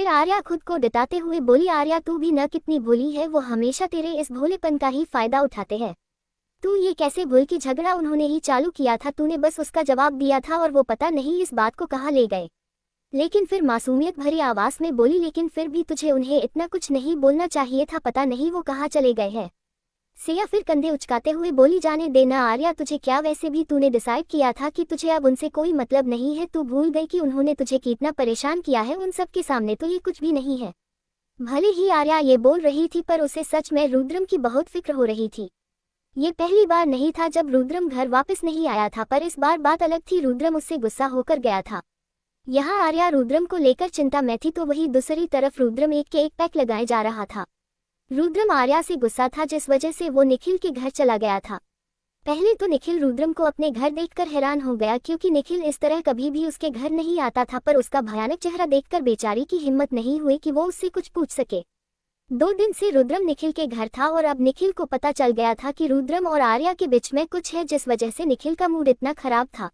फिर आर्या खुद को डटाते हुए बोली, आर्या तू भी न कितनी भोली है, वो हमेशा तेरे इस भोलेपन का ही फायदा उठाते हैं। तू ये कैसे भूल कि झगड़ा उन्होंने ही चालू किया था, तूने बस उसका जवाब दिया था और वो पता नहीं इस बात को कहाँ ले गए। लेकिन फिर मासूमियत भरी आवाज में बोली, लेकिन फिर भी तुझे उन्हें इतना कुछ नहीं बोलना चाहिए था, पता नहीं वो कहाँ चले गए हैं। सिया फिर कंधे उचकाते हुए बोली, जाने देना आर्या, तुझे क्या, वैसे भी तूने डिसाइड किया था कि तुझे अब उनसे कोई मतलब नहीं है। तू भूल गई कि उन्होंने तुझे कितना परेशान किया है, उन सब के सामने तो ये कुछ भी नहीं है। भले ही आर्या ये बोल रही थी पर उसे सच में रुद्रम की बहुत फिक्र हो रही थी। ये पहली बार नहीं था जब रुद्रम घर वापस नहीं आया था, पर इस बार बात अलग थी। रुद्रम उससे गुस्सा होकर गया था। यहाँ आर्या रुद्रम को लेकर चिंता में थी तो वही दूसरी तरफ रुद्रम एक के एक पैक लगाए जा रहा था। रुद्रम आर्या से गुस्सा था जिस वजह से वो निखिल के घर चला गया था। पहले तो निखिल रुद्रम को अपने घर देखकर हैरान हो गया, क्योंकि निखिल इस तरह कभी भी उसके घर नहीं आता था, पर उसका भयानक चेहरा देखकर बेचारी की हिम्मत नहीं हुई कि वो उससे कुछ पूछ सके। 2 दिन से रुद्रम निखिल के घर था और अब निखिल को पता चल गया था कि रुद्रम और आर्या के बीच में कुछ है, जिस वजह से निखिल का मूड इतना खराब था।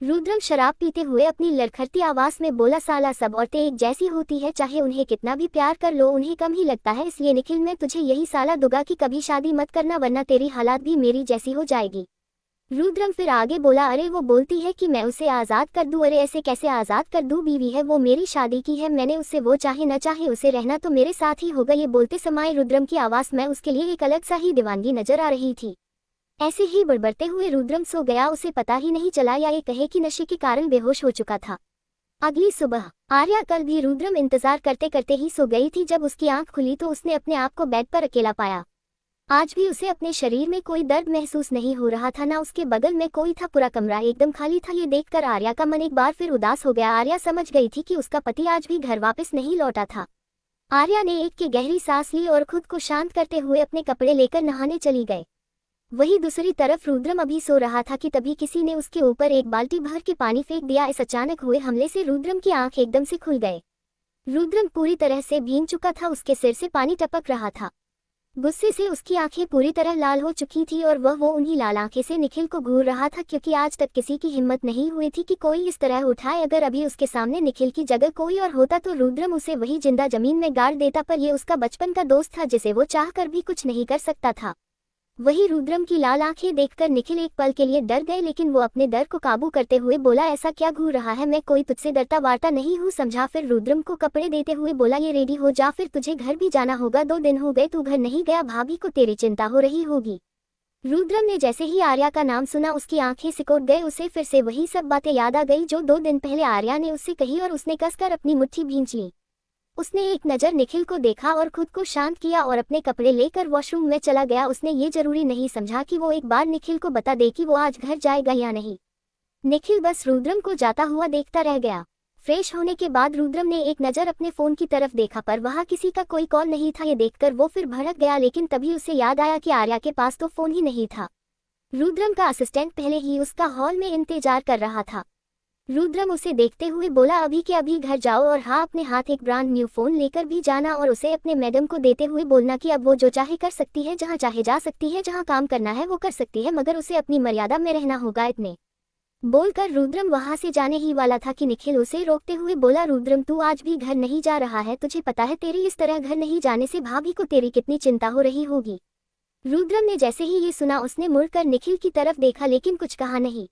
रुद्रम शराब पीते हुए अपनी लड़खड़ती आवाज में बोला, साला सब औरतें एक जैसी होती है, चाहे उन्हें कितना भी प्यार कर लो उन्हें कम ही लगता है। इसलिए निखिल मैं तुझे यही साला दूंगा कि कभी शादी मत करना, वरना तेरी हालात भी मेरी जैसी हो जाएगी। रुद्रम फिर आगे बोला, अरे वो बोलती है कि मैं उसे आज़ाद कर दूं। अरे ऐसे कैसे आज़ाद कर दूं, बीवी है वो, मेरी शादी की है मैंने उससे, वो चाहे न चाहे उसे रहना तो मेरे साथ ही होगा। ये बोलते समय रुद्रम की आवाज़ में उसके लिए एक अलग सा ही दीवानगी नजर आ रही थी। ऐसे ही बड़बड़ते हुए रुद्रम सो गया, उसे पता ही नहीं चला, या ये कहे कि नशे के कारण बेहोश हो चुका था। अगली सुबह आर्या कल भी रुद्रम इंतजार करते करते ही सो गई थी। जब उसकी आंख खुली तो उसने अपने आप को बेड पर अकेला पाया। आज भी उसे अपने शरीर में कोई दर्द महसूस नहीं हो रहा था, ना उसके बगल में कोई था, पूरा कमरा एकदम खाली था। ये देखकर आर्या का मन एक बार फिर उदास हो गया। आर्या समझ गई थी कि उसका पति आज भी घर वापस नहीं लौटा था। आर्या ने एक की गहरी सांस ली और खुद को शांत करते हुए अपने कपड़े लेकर नहाने चली गई। वहीं दूसरी तरफ रुद्रम अभी सो रहा था कि तभी किसी ने उसके ऊपर एक बाल्टी भर के पानी फेंक दिया। इस अचानक हुए हमले से रुद्रम की आंख एकदम से खुल गए। रुद्रम पूरी तरह से भीग चुका था, उसके सिर से पानी टपक रहा था। गुस्से से उसकी आंखें पूरी तरह लाल हो चुकी थी और वो उन्हीं लाल आंखें से निखिल को घूर रहा था, क्योंकि आज तक किसी की हिम्मत नहीं हुई थी कि कोई इस तरह उठाए। अगर अभी उसके सामने निखिल की जगह कोई और होता तो रुद्रम उसे वही जिंदा जमीन में गाड़ देता, पर ये उसका बचपन का दोस्त था जिसे वो चाहकर भी कुछ नहीं कर सकता था। वही रुद्रम की लाल आंखें देखकर निखिल एक पल के लिए डर गए, लेकिन वो अपने डर को काबू करते हुए बोला, ऐसा क्या घूर रहा है, मैं कोई तुझसे डरता वारता नहीं हूँ, समझा। फिर रुद्रम को कपड़े देते हुए बोला, ये रेडी हो जा, फिर तुझे घर भी जाना होगा। 2 दिन हो गए तू घर नहीं गया, भाभी को तेरी चिंता हो रही होगी। रुद्रम ने जैसे ही आर्या का नाम सुना उसकी आंखें सिकोड़ गए। उसे फिर से वही सब बातें याद आ गई जो 2 दिन पहले आर्या ने उससे कही और उसने कसकर अपनी मुट्ठी भींच ली। उसने एक नज़र निखिल को देखा और खुद को शांत किया और अपने कपड़े लेकर वॉशरूम में चला गया। उसने ये जरूरी नहीं समझा कि वो एक बार निखिल को बता दे कि वो आज घर जाएगा या नहीं। निखिल बस रुद्रम को जाता हुआ देखता रह गया। फ्रेश होने के बाद रुद्रम ने एक नज़र अपने फ़ोन की तरफ देखा, पर वहाँ किसी का कोई कॉल नहीं था। ये देखकर वो फिर भड़क गया, लेकिन तभी उसे याद आया कि आर्या के पास तो फ़ोन ही नहीं था। रुद्रम का असिस्टेंट पहले ही उसका हॉल में इंतजार कर रहा था। रुद्रम उसे देखते हुए बोला, अभी के अभी घर जाओ और हाँ, अपने हाथ एक ब्रांड न्यू फ़ोन लेकर भी जाना और उसे अपने मैडम को देते हुए बोलना कि अब वो जो चाहे कर सकती है, जहाँ चाहे जा सकती है, जहाँ काम करना है वो कर सकती है, मगर उसे अपनी मर्यादा में रहना होगा। इतने बोलकर रुद्रम वहां से जाने ही वाला था कि निखिल उसे रोकते हुए बोला, रुद्रम तू आज भी घर नहीं जा रहा है, तुझे पता है तेरी इस तरह घर नहीं जाने से भाभी को तेरी कितनी चिंता हो रही होगी। रुद्रम ने जैसे ही ये सुना उसने मुड़कर निखिल की तरफ देखा, लेकिन कुछ कहा नहीं।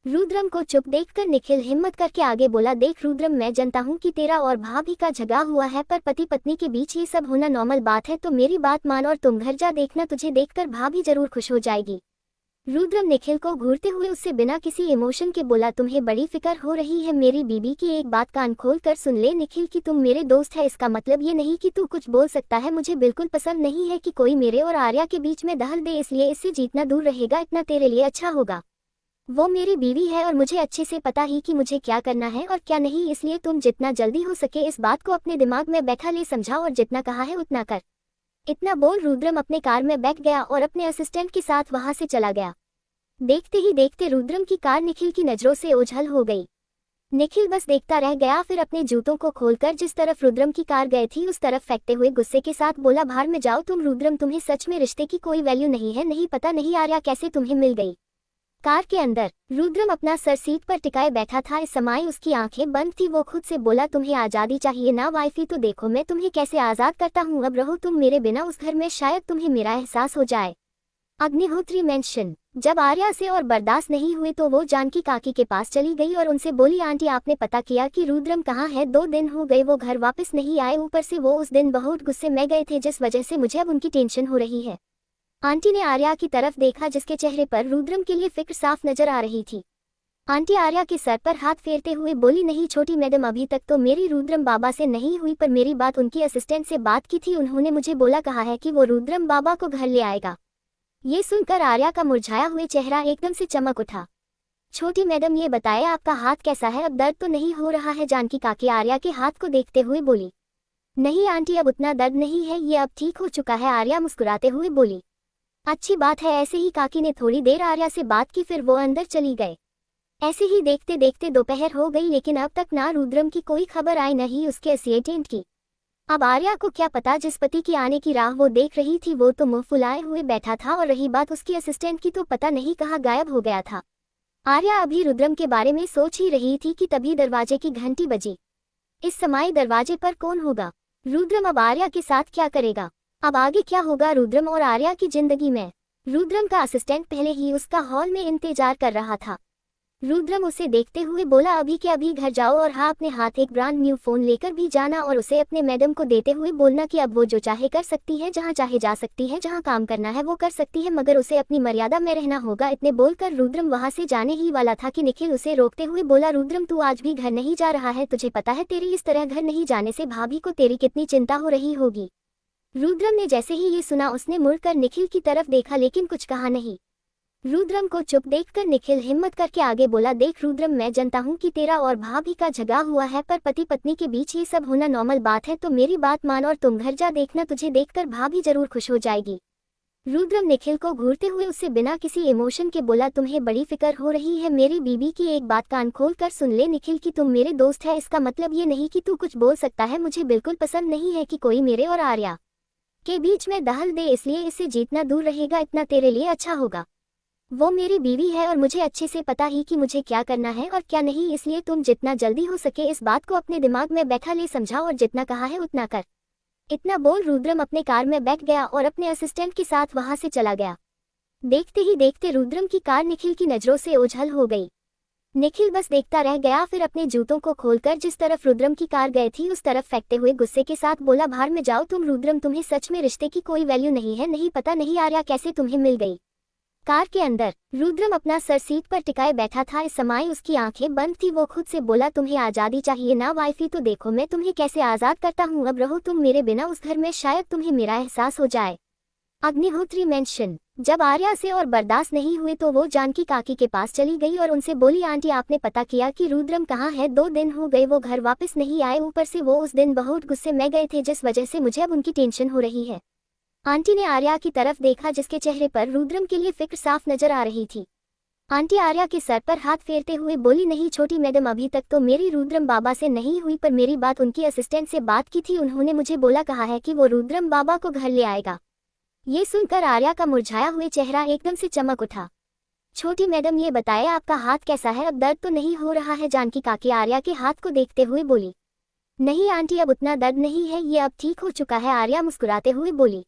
रुद्रम को चुप देखकर निखिल हिम्मत करके आगे बोला, देख रुद्रम, मैं जानता हूँ कि तेरा और भाभी का झगड़ा हुआ है, पर पति पत्नी के बीच ये सब होना नॉर्मल बात है, तो मेरी बात मान और तुम घर जा, देखना तुझे देखकर भाभी जरूर खुश हो जाएगी। रुद्रम निखिल को घूरते हुए उससे बिना किसी इमोशन के बोला, तुम्हें बड़ी फिक्र हो रही है मेरी बीबी की, एक बात कान खोल कर सुन ले निखिल कि तुम मेरे दोस्त है, इसका मतलब ये नहीं कि तू कुछ बोल सकता है। मुझे बिल्कुल पसंद नहीं है कि कोई मेरे और आर्या के बीच में दखल दे, इसलिए इससे जितना दूर रहेगा इतना तेरे लिए अच्छा होगा। वो मेरी बीवी है और मुझे अच्छे से पता ही कि मुझे क्या करना है और क्या नहीं, इसलिए तुम जितना जल्दी हो सके इस बात को अपने दिमाग में बैठा ले, समझा, और जितना कहा है उतना कर। इतना बोल रुद्रम अपने कार में बैठ गया और अपने असिस्टेंट के साथ वहां से चला गया। देखते ही देखते रुद्रम की कार निखिल की नजरों से ओझल हो गई। निखिल बस देखता रह गया, फिर अपने जूतों को खोलकर जिस तरफ रुद्रम की कार गई थी उस तरफ फेंकते हुए गुस्से के साथ बोला, बाहर में जाओ तुम रुद्रम, तुम्हें सच में रिश्ते की कोई वैल्यू नहीं है, नहीं पता नहीं आर्या कैसे तुम्हें मिल गई। कार के अंदर रुद्रम अपना सर सीट पर टिकाए बैठा था। इस समय उसकी आंखें बंद थी। वो खुद से बोला, तुम्हें आज़ादी चाहिए ना वाइफी? तो देखो मैं तुम्हें कैसे आज़ाद करता हूँ। अब रहो तुम मेरे बिना उस घर में, शायद तुम्हें मेरा एहसास हो जाए। अग्निहोत्री मेंशन। जब आर्या से और बर्दाश्त नहीं हुए तो वो जानकी काकी के पास चली गई और उनसे बोली, आंटी आपने पता किया कि रुद्रम कहाँ है? 2 दिन हो गए वो घर वापस नहीं आए। ऊपर से वो उस दिन बहुत गुस्से में गए थे, जिस वजह से मुझे अब उनकी टेंशन हो रही है। आंटी ने आर्या की तरफ देखा, जिसके चेहरे पर रुद्रम के लिए फिक्र साफ नजर आ रही थी। आंटी आर्या के सर पर हाथ फेरते हुए बोली, नहीं छोटी मैडम, अभी तक तो मेरी रुद्रम बाबा से नहीं हुई, पर मेरी बात उनकी असिस्टेंट से बात की थी। उन्होंने मुझे बोला कहा है कि वो रुद्रम बाबा को घर ले आएगा। ये सुनकर आर्या का मुरझाया हुआ चेहरा एकदम से चमक उठा। छोटी मैडम ये बताए आपका हाथ कैसा है? अब दर्द तो नहीं हो रहा है? जानकी काकी आर्या के हाथ को देखते हुए बोली। नहीं आंटी, अब उतना दर्द नहीं है, ये अब ठीक हो चुका है। आर्या मुस्कुराते हुए बोली। अच्छी बात है। ऐसे ही काकी ने थोड़ी देर आर्या से बात की, फिर वो अंदर चली गए। ऐसे ही देखते देखते दोपहर हो गई, लेकिन अब तक ना रुद्रम की कोई खबर आई, न ही उसके असिस्टेंट की। अब आर्या को क्या पता, जिस पति की आने की राह वो देख रही थी वो तो मुंह फुलाए हुए बैठा था, और रही बात उसकी असिस्टेंट की तो पता नहीं कहाँ गायब हो गया था। आर्या अभी रुद्रम के बारे में सोच ही रही थी कि तभी दरवाजे की घंटी बजी। इस समय दरवाजे पर कौन होगा? रुद्रम अब आर्या के साथ क्या करेगा? अब आगे क्या होगा रुद्रम और आर्या की जिंदगी में? रुद्रम का असिस्टेंट पहले ही उसका हॉल में इंतजार कर रहा था। रुद्रम उसे देखते हुए बोला, अभी के अभी घर जाओ और हाँ, अपने हाथ एक ब्रांड न्यू फोन लेकर भी जाना, और उसे अपने मैडम को देते हुए बोलना कि अब वो जो चाहे कर सकती है, जहाँ चाहे जा सकती है, जहाँ काम करना है वो कर सकती है, मगर उसे अपनी मर्यादा में रहना होगा। इतने बोलकर रुद्रम वहां से जाने ही वाला था कि निखिल उसे रोकते हुए बोला, रुद्रम तू आज भी घर नहीं जा रहा है? तुझे पता है तेरी इस तरह घर नहीं जाने से भाभी को तेरी कितनी चिंता हो रही होगी। रुद्रम ने जैसे ही ये सुना उसने मुड़कर निखिल की तरफ देखा, लेकिन कुछ कहा नहीं। रुद्रम को चुप देखकर निखिल हिम्मत करके आगे बोला, देख रुद्रम, मैं जानता हूँ कि तेरा और भाभी का झगड़ा हुआ है, पर पति पत्नी के बीच ये सब होना नॉर्मल बात है, तो मेरी बात मान और तुम घर जा। देखना, तुझे देखकर भाभी जरूर खुश हो जाएगी। रुद्रम निखिल को घूरते हुए उससे बिना किसी इमोशन के बोला, तुम्हें बड़ी फिक्र हो रही है मेरी बीबी की? एक बात कान खोल कर सुन ले निखिल कि तुम मेरे दोस्त है, इसका मतलब ये नहीं कि तू कुछ बोल सकता है। मुझे बिल्कुल पसंद नहीं है कि कोई मेरे और आर्या के बीच में दखल दे, इसलिए इससे जितना दूर रहेगा इतना तेरे लिए अच्छा होगा। वो मेरी बीवी है और मुझे अच्छे से पता ही कि मुझे क्या करना है और क्या नहीं, इसलिए तुम जितना जल्दी हो सके इस बात को अपने दिमाग में बैठा ले, समझा, और जितना कहा है उतना कर। इतना बोल रुद्रम अपने कार में बैठ गया और अपने असिस्टेंट के साथ वहां से चला गया। देखते ही देखते रुद्रम की कार निखिल की नजरों से ओझल हो गई। निखिल बस देखता रह गया, फिर अपने जूतों को खोलकर जिस तरफ रुद्रम की कार गई थी उस तरफ फेंकते हुए गुस्से के साथ बोला, बाहर में जाओ तुम। रुद्रम, तुम्हें सच में रिश्ते की कोई वैल्यू नहीं है? नहीं पता नहीं आर्या कैसे तुम्हें मिल गई? कार के अंदर रुद्रम अपना सर सीट पर टिकाए बैठा था। इस समय उसकी आंखें बंद थी। वो खुद से बोला, तुम्हें आज़ादी चाहिए ना वाइफी? तो देखो मैं तुम्हें कैसे आज़ाद करता हूँ। अब रहो तुम मेरे बिना उस घर में, शायद तुम्हें मेरा एहसास हो जाए। अग्निहोत्री मेंशन। जब आर्या से और बर्दाश्त नहीं हुए तो वो जानकी काकी के पास चली गई और उनसे बोली, आंटी आपने पता किया कि रुद्रम कहाँ है? 2 दिन हो गए वो घर वापस नहीं आए। ऊपर से वो उस दिन बहुत गुस्से में गए थे, जिस वजह से मुझे अब उनकी टेंशन हो रही है। आंटी ने आर्या की तरफ देखा, जिसके चेहरे पर रुद्रम के लिए फिक्र साफ नजर आ रही थी। आंटी आर्या के सर पर हाथ फेरते हुए बोली, नहीं छोटी मैडम, अभी तक तो मेरी रुद्रम बाबा से नहीं हुई, पर मेरी बात उनकी असिस्टेंट से बात की थी। उन्होंने मुझे बोला कहा है कि वो रुद्रम बाबा को घर ले आएगा। ये सुनकर आर्या का मुरझाया हुआ चेहरा एकदम से चमक उठा। छोटी मैडम ये बताए आपका हाथ कैसा है? अब दर्द तो नहीं हो रहा है? जानकी काकी आर्या के हाथ को देखते हुए बोली। नहीं आंटी, अब उतना दर्द नहीं है, ये अब ठीक हो चुका है। आर्या मुस्कुराते हुए बोली।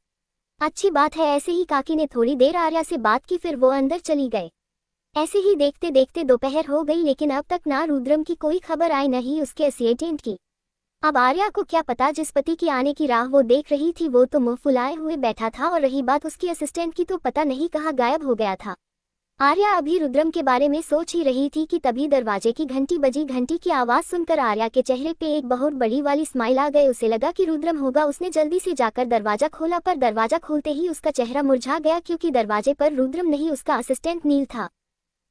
अच्छी बात है। ऐसे ही काकी ने थोड़ी देर आर्या से बात की, फिर वो अंदर चली गए। ऐसे ही देखते देखते दोपहर हो गई, लेकिन अब तक ना रुद्रम की कोई खबर आई, न ही उसके असिस्टेंट की। अब आर्या को क्या पता, जिस पति की आने की राह वो देख रही थी वो तो मुंह फुलाए हुए बैठा था, और रही बात उसकी असिस्टेंट की तो पता नहीं कहाँ गायब हो गया था। आर्या अभी रुद्रम के बारे में सोच ही रही थी कि तभी दरवाजे की घंटी बजी। घंटी की आवाज सुनकर आर्या के चेहरे पे एक बहुत बड़ी वाली स्माइल आ गई। उसे लगा कि रुद्रम होगा। उसने जल्दी से जाकर दरवाजा खोला, पर दरवाजा खोलते ही उसका चेहरा मुरझा गया, क्योंकि दरवाजे पर रुद्रम नहीं उसका असिस्टेंट नील था।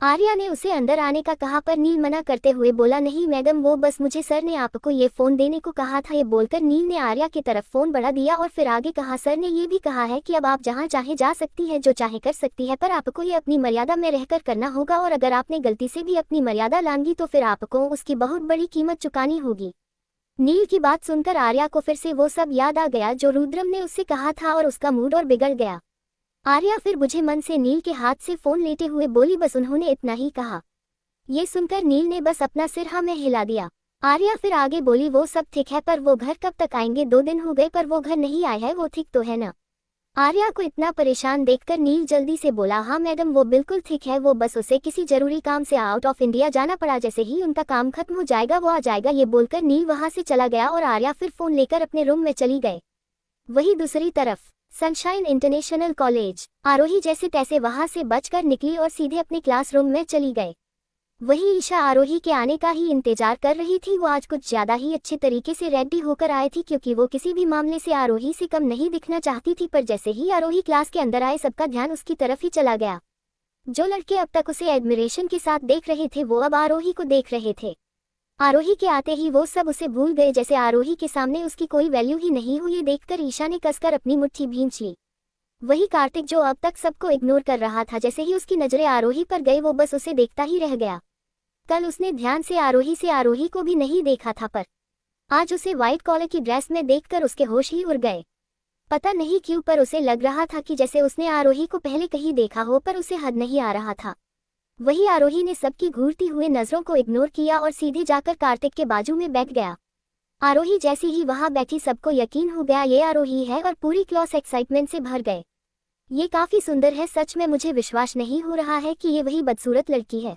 आर्या ने उसे अंदर आने का कहा, पर नील मना करते हुए बोला, नहीं मैडम, वो बस मुझे सर ने आपको ये फोन देने को कहा था। ये बोलकर नील ने आर्या की तरफ फोन बढ़ा दिया और फिर आगे कहा, सर ने ये भी कहा है कि अब आप जहाँ चाहे जा सकती है, जो चाहे कर सकती है, पर आपको ये अपनी मर्यादा में रहकर करना होगा, और अगर आपने गलती से भी अपनी मर्यादा लांघी तो फिर आपको उसकी बहुत बड़ी कीमत चुकानी होगी। नील की बात सुनकर आर्या को फिर से वो सब याद आ गया जो रुद्रम ने उससे कहा था, और उसका मूड और बिगड़ गया। आर्या फिर बुझे मन से नील के हाथ से फोन लेते हुए बोली, बस उन्होंने इतना ही कहा। ये सुनकर नील ने बस अपना सिर हाँ में हिला दिया। आर्या फिर आगे बोली, वो सब ठीक है पर वो घर कब तक आएंगे? 2 दिन हो गए पर वो घर नहीं आए हैं, वो ठीक तो है ना? आर्या को इतना परेशान देखकर नील जल्दी से बोला, हाँ मैडम वो बिल्कुल ठीक है, वो बस उसे किसी जरूरी काम से आउट ऑफ इंडिया जाना पड़ा, जैसे ही उनका काम खत्म हो जाएगा वो आ जाएगा। ये बोलकर नील वहां से चला गया और आर्या फिर फोन लेकर अपने रूम में चली गए। वहीं दूसरी तरफ सनशाइन इंटरनेशनल कॉलेज, आरोही जैसे तैसे वहां से बचकर निकली और सीधे अपने क्लासरूम में चली गए। वहीं ईशा आरोही के आने का ही इंतजार कर रही थी। वो आज कुछ ज्यादा ही अच्छे तरीके से रेडी होकर आई थी, क्योंकि वो किसी भी मामले से आरोही से कम नहीं दिखना चाहती थी। पर जैसे ही आरोही क्लास के अंदर आए सबका ध्यान उसकी तरफ ही चला गया। जो लड़के अब तक उसे एडमिरेशन के साथ देख रहे थे वो अब आरोही को देख रहे थे। आरोही के आते ही वो सब उसे भूल गए, जैसे आरोही के सामने उसकी कोई वैल्यू ही नहीं हुई। ये देखकर ईशा ने कसकर अपनी मुट्ठी भींच ली। वही कार्तिक जो अब तक सबको इग्नोर कर रहा था, जैसे ही उसकी नजरें आरोही पर गई वो बस उसे देखता ही रह गया। कल उसने ध्यान से आरोही को भी नहीं देखा था, पर आज उसे व्हाइट कॉलर की ड्रेस में देखकर उसके होश ही उड़ गए। पता नहीं क्यों पर उसे लग रहा था कि जैसे उसने आरोही को पहले कहीं देखा हो, पर उसे हद नहीं आ रहा था। वही आरोही ने सबकी घूरती हुए नजरों को इग्नोर किया और सीधे जाकर कार्तिक के बाजू में बैठ गया। आरोही जैसी ही वहां बैठी सबको यकीन हो गया ये आरोही है और पूरी क्लास एक्साइटमेंट से भर गए। ये काफी सुंदर है, सच में मुझे विश्वास नहीं हो रहा है कि ये वही बदसूरत लड़की है।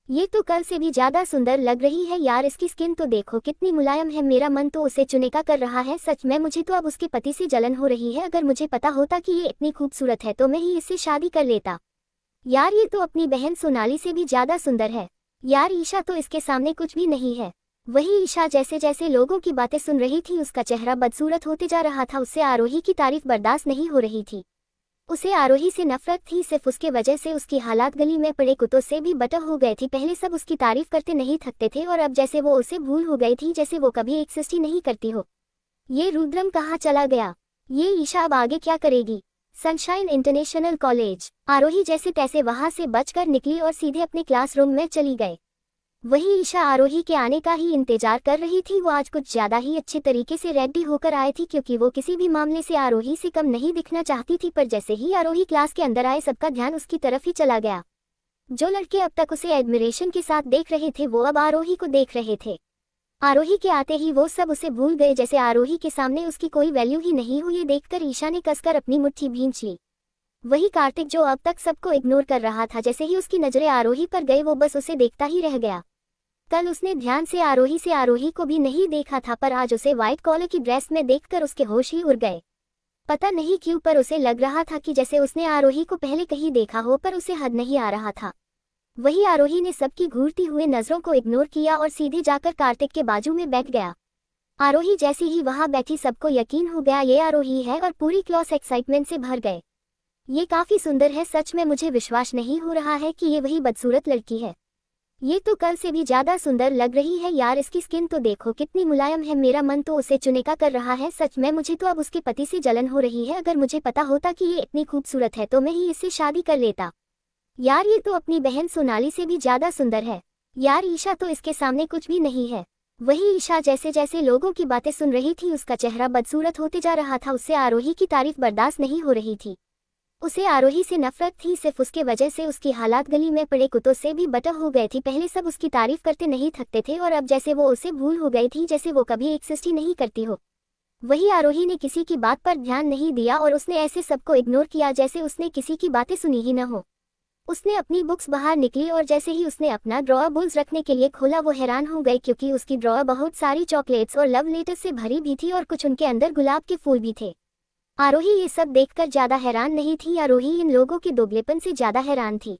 ये तो कल से भी ज्यादा सुंदर लग रही है यार, इसकी स्किन तो देखो कितनी मुलायम है। मेरा मन तो उसे चुनेका कर रहा है, सच में मुझे तो अब उसके पति से जलन हो रही है। अगर मुझे पता होता कि ये इतनी खूबसूरत है तो मैं ही इससे शादी कर लेता। यार ये तो अपनी बहन सोनाली से भी ज्यादा सुंदर है। यार ईशा तो इसके सामने कुछ भी नहीं है। वही ईशा जैसे जैसे लोगों की बातें सुन रही थी उसका चेहरा बदसूरत होते जा रहा था। उससे आरोही की तारीफ बर्दाश्त नहीं हो रही थी। उसे आरोही से नफरत थी, सिर्फ उसके वजह से उसकी हालात गली में पड़े कुत्तों से भी बटर हो गए थे। पहले सब उसकी तारीफ करते नहीं थकते थे और अब जैसे वो उसे भूल हो गई थी, जैसे वो कभी एक्सिस्ट ही नहीं करती हो। ये रुद्रम कहाँ चला गया? ये ईशा अब आगे क्या करेगी? सनशाइन इंटरनेशनल कॉलेज, आरोही जैसे तैसे वहां से बचकर निकली और सीधे अपने क्लासरूम में चली गए। वही ईशा आरोही के आने का ही इंतजार कर रही थी। वो आज कुछ ज्यादा ही अच्छे तरीके से रेडी होकर आई थी, क्योंकि वो किसी भी मामले से आरोही से कम नहीं दिखना चाहती थी। पर जैसे ही आरोही क्लास के अंदर आए सबका ध्यान उसकी तरफ ही चला गया। जो लड़के अब तक उसे एडमिरेशन के साथ देख रहे थे वो अब आरोही को देख रहे थे। आरोही के आते ही वो सब उसे भूल गए, जैसे आरोही के सामने उसकी कोई वैल्यू ही नहीं हुई। देखकर ईशा ने कसकर अपनी मुट्ठी भींच ली। वही कार्तिक जो अब तक सबको इग्नोर कर रहा था, जैसे ही उसकी नजरें आरोही पर गई वो बस उसे देखता ही रह गया। कल उसने ध्यान से आरोही को भी नहीं देखा था, पर आज उसे व्हाइट कॉलर की ड्रेस में देखकर उसके होश ही उड़ गए। पता नहीं क्यों पर उसे लग रहा था कि जैसे उसने आरोही को पहले कहीं देखा हो, पर उसे हद नहीं आ रहा था। वही आरोही ने सबकी घूरती हुए नजरों को इग्नोर किया और सीधे जाकर कार्तिक के बाजू में बैठ गया। आरोही जैसी ही वहां बैठी सबको यकीन हो गया ये आरोही है और पूरी क्लास एक्साइटमेंट से भर गए। ये काफी सुंदर है, सच में मुझे विश्वास नहीं हो रहा है कि ये वही बदसूरत लड़की है। ये तो कल से भी ज्यादा सुंदर लग रही है यार, इसकी स्किन तो देखो कितनी मुलायम है। मेरा मन तो उसे चुनेका कर रहा है, सच में मुझे तो अब उसके पति से जलन हो रही है। अगर मुझे पता होता कि ये इतनी खूबसूरत है तो मैं ही इससे शादी कर लेता। यार ये तो अपनी बहन सोनाली से भी ज्यादा सुंदर है। यार ईशा तो इसके सामने कुछ भी नहीं है। वही ईशा जैसे जैसे लोगों की बातें सुन रही थी उसका चेहरा बदसूरत होते जा रहा था। उससे आरोही की तारीफ बर्दाश्त नहीं हो रही थी। उसे आरोही से नफरत थी, सिर्फ उसके वजह से उसकी हालात गली में पड़े कुत्तों से भी बटर हो गए थे। पहले सब उसकी तारीफ करते नहीं थकते थे और अब जैसे वो उसे भूल हो गई थी, जैसे वो कभी एक्सिस्ट ही नहीं करती हो। वही आरोही ने किसी की बात पर ध्यान नहीं दिया और उसने ऐसे सबको इग्नोर किया जैसे उसने किसी की बातें सुनी ही न हो। उसने अपनी बुक्स बाहर निकली और जैसे ही उसने अपना ड्रॉअर बुक्स रखने के लिए खोला वो हैरान हो गई, क्योंकि उसकी ड्रॉअर बहुत सारी चॉकलेट्स और लव लेटर्स से भरी भी थी और कुछ उनके अंदर गुलाब के फूल भी थे। आरोही ये सब देखकर ज्यादा हैरान नहीं थी, आरोही इन लोगों के दोगलेपन से ज्यादा हैरान थी।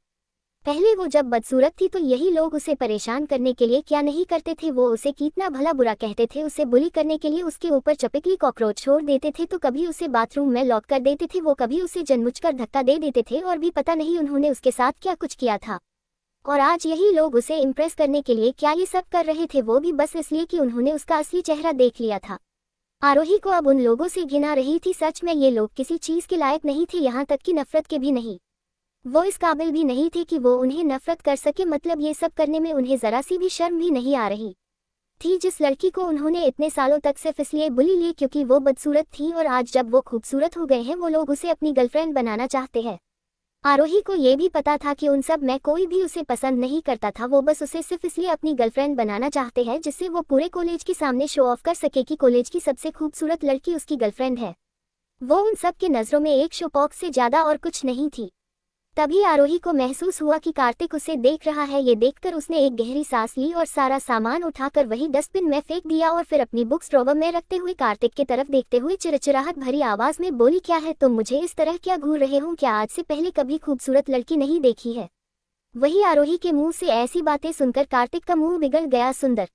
पहले वो जब बदसूरत थी तो यही लोग उसे परेशान करने के लिए क्या नहीं करते थे। वो उसे कितना भला बुरा कहते थे, उसे बुली करने के लिए उसके ऊपर चपकली कॉकरोच छोड़ देते थे, तो कभी उसे बाथरूम में लॉक कर देते थे, वो कभी उसे जानबूझकर धक्का दे देते थे और भी पता नहीं उन्होंने उसके साथ क्या कुछ किया था। और आज यही लोग उसे इम्प्रेस करने के लिए क्या ये सब कर रहे थे, वो भी बस इसलिए कि उन्होंने उसका असली चेहरा देख लिया था। आरोही को अब उन लोगों से घिना रही थी। सच में ये लोग किसी चीज के लायक नहीं थे, यहाँ तक कि नफरत के भी नहीं। वो इस काबिल भी नहीं थे कि वो उन्हें नफरत कर सके, मतलब ये सब करने में उन्हें जरा सी भी शर्म भी नहीं आ रही। थी जिस लड़की को उन्होंने इतने सालों तक सिर्फ इसलिए बुली ली क्योंकि वो बदसूरत थी, और आज जब वो खूबसूरत हो गए हैं वो लोग उसे अपनी गर्लफ्रेंड बनाना चाहते हैं। आरोही को ये भी पता था कि उन सब में कोई भी उसे पसंद नहीं करता था, वो बस उसे सिर्फ इसलिए अपनी गर्लफ्रेंड बनाना चाहते हैं जिससे वो पूरे कॉलेज के सामने शो ऑफ कर सके कि कॉलेज की सबसे खूबसूरत लड़की उसकी गर्लफ्रेंड है। वो उन सब की नज़रों में एक शो पॉक से ज़्यादा और कुछ नहीं थी। तभी आरोही को महसूस हुआ कि कार्तिक उसे देख रहा है। ये देखकर उसने एक गहरी सांस ली और सारा सामान उठाकर वही डस्टबिन में फेंक दिया और फिर अपनी बुक्स ड्रॉवर में रखते हुए कार्तिक की तरफ देखते हुए चिड़चिड़ाहट भरी आवाज में बोली, क्या है तुम मुझे इस तरह क्या घूर रहे हो? क्या आज से पहले कभी खूबसूरत लड़की नहीं देखी है? वही आरोही के मुंह से ऐसी बातें सुनकर कार्तिक का मुंह बिगड़ गया। सुंदर,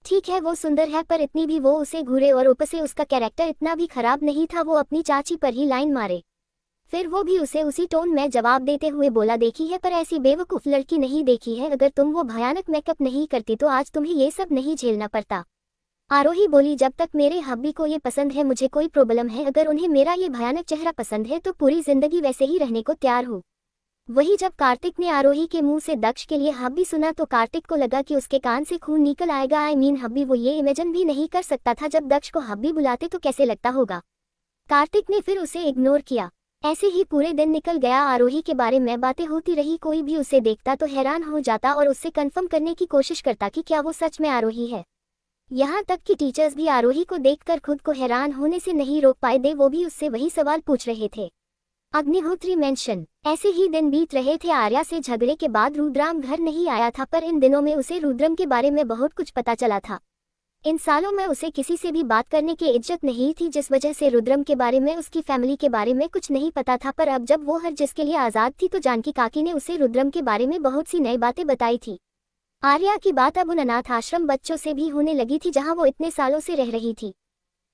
ठीक है वो सुंदर है, पर इतनी भी वो उसे घूरे, और ऊपर से उसका कैरेक्टर इतना भी खराब नहीं था। वो अपनी चाची पर ही लाइन मारे। फिर वो भी उसे उसी टोन में जवाब देते हुए बोला, देखी है, पर ऐसी बेवकूफ़ लड़की नहीं देखी है। अगर तुम वो भयानक मेकअप नहीं करती तो आज तुम्हें ये सब नहीं झेलना पड़ता। आरोही बोली, जब तक मेरे हब्बी को ये पसंद है मुझे कोई प्रॉब्लम है, अगर उन्हें मेरा ये भयानक चेहरा पसंद है तो पूरी जिंदगी वैसे ही रहने को तैयार हूँ। वही जब कार्तिक ने आरोही के मुंह से दक्ष के लिए हब्बी सुना तो कार्तिक को लगा कि उसके कान से खून निकल आएगा। हब्बी, वो ये इमेजिन भी नहीं कर सकता था जब दक्ष को हब्बी बुलाते तो कैसे लगता होगा। कार्तिक ने फिर उसे इग्नोर किया। ऐसे ही पूरे दिन निकल गया। आरोही के बारे में बातें होती रही। कोई भी उसे देखता तो हैरान हो जाता और उससे कंफर्म करने की कोशिश करता कि क्या वो सच में आरोही है। यहाँ तक कि टीचर्स भी आरोही को देखकर खुद को हैरान होने से नहीं रोक पाए थे। वो भी उससे वही सवाल पूछ रहे थे। अग्निहोत्री मेंशन। ऐसे ही दिन बीत रहे थे। आर्या से झगड़े के बाद रुद्राम घर नहीं आया था, पर इन दिनों में उसे रुद्रम के बारे में बहुत कुछ पता चला था। इन सालों में उसे किसी से भी बात करने की इज्जत नहीं थी, जिस वजह से रुद्रम के बारे में, उसकी फैमिली के बारे में कुछ नहीं पता था। पर अब जब वो हर जिसके लिए आज़ाद थी तो जानकी काकी ने उसे रुद्रम के बारे में बहुत सी नई बातें बताई थी। आर्या की बात अब उन अनाथ आश्रम बच्चों से भी होने लगी थी जहां वो इतने सालों से रह रही थी।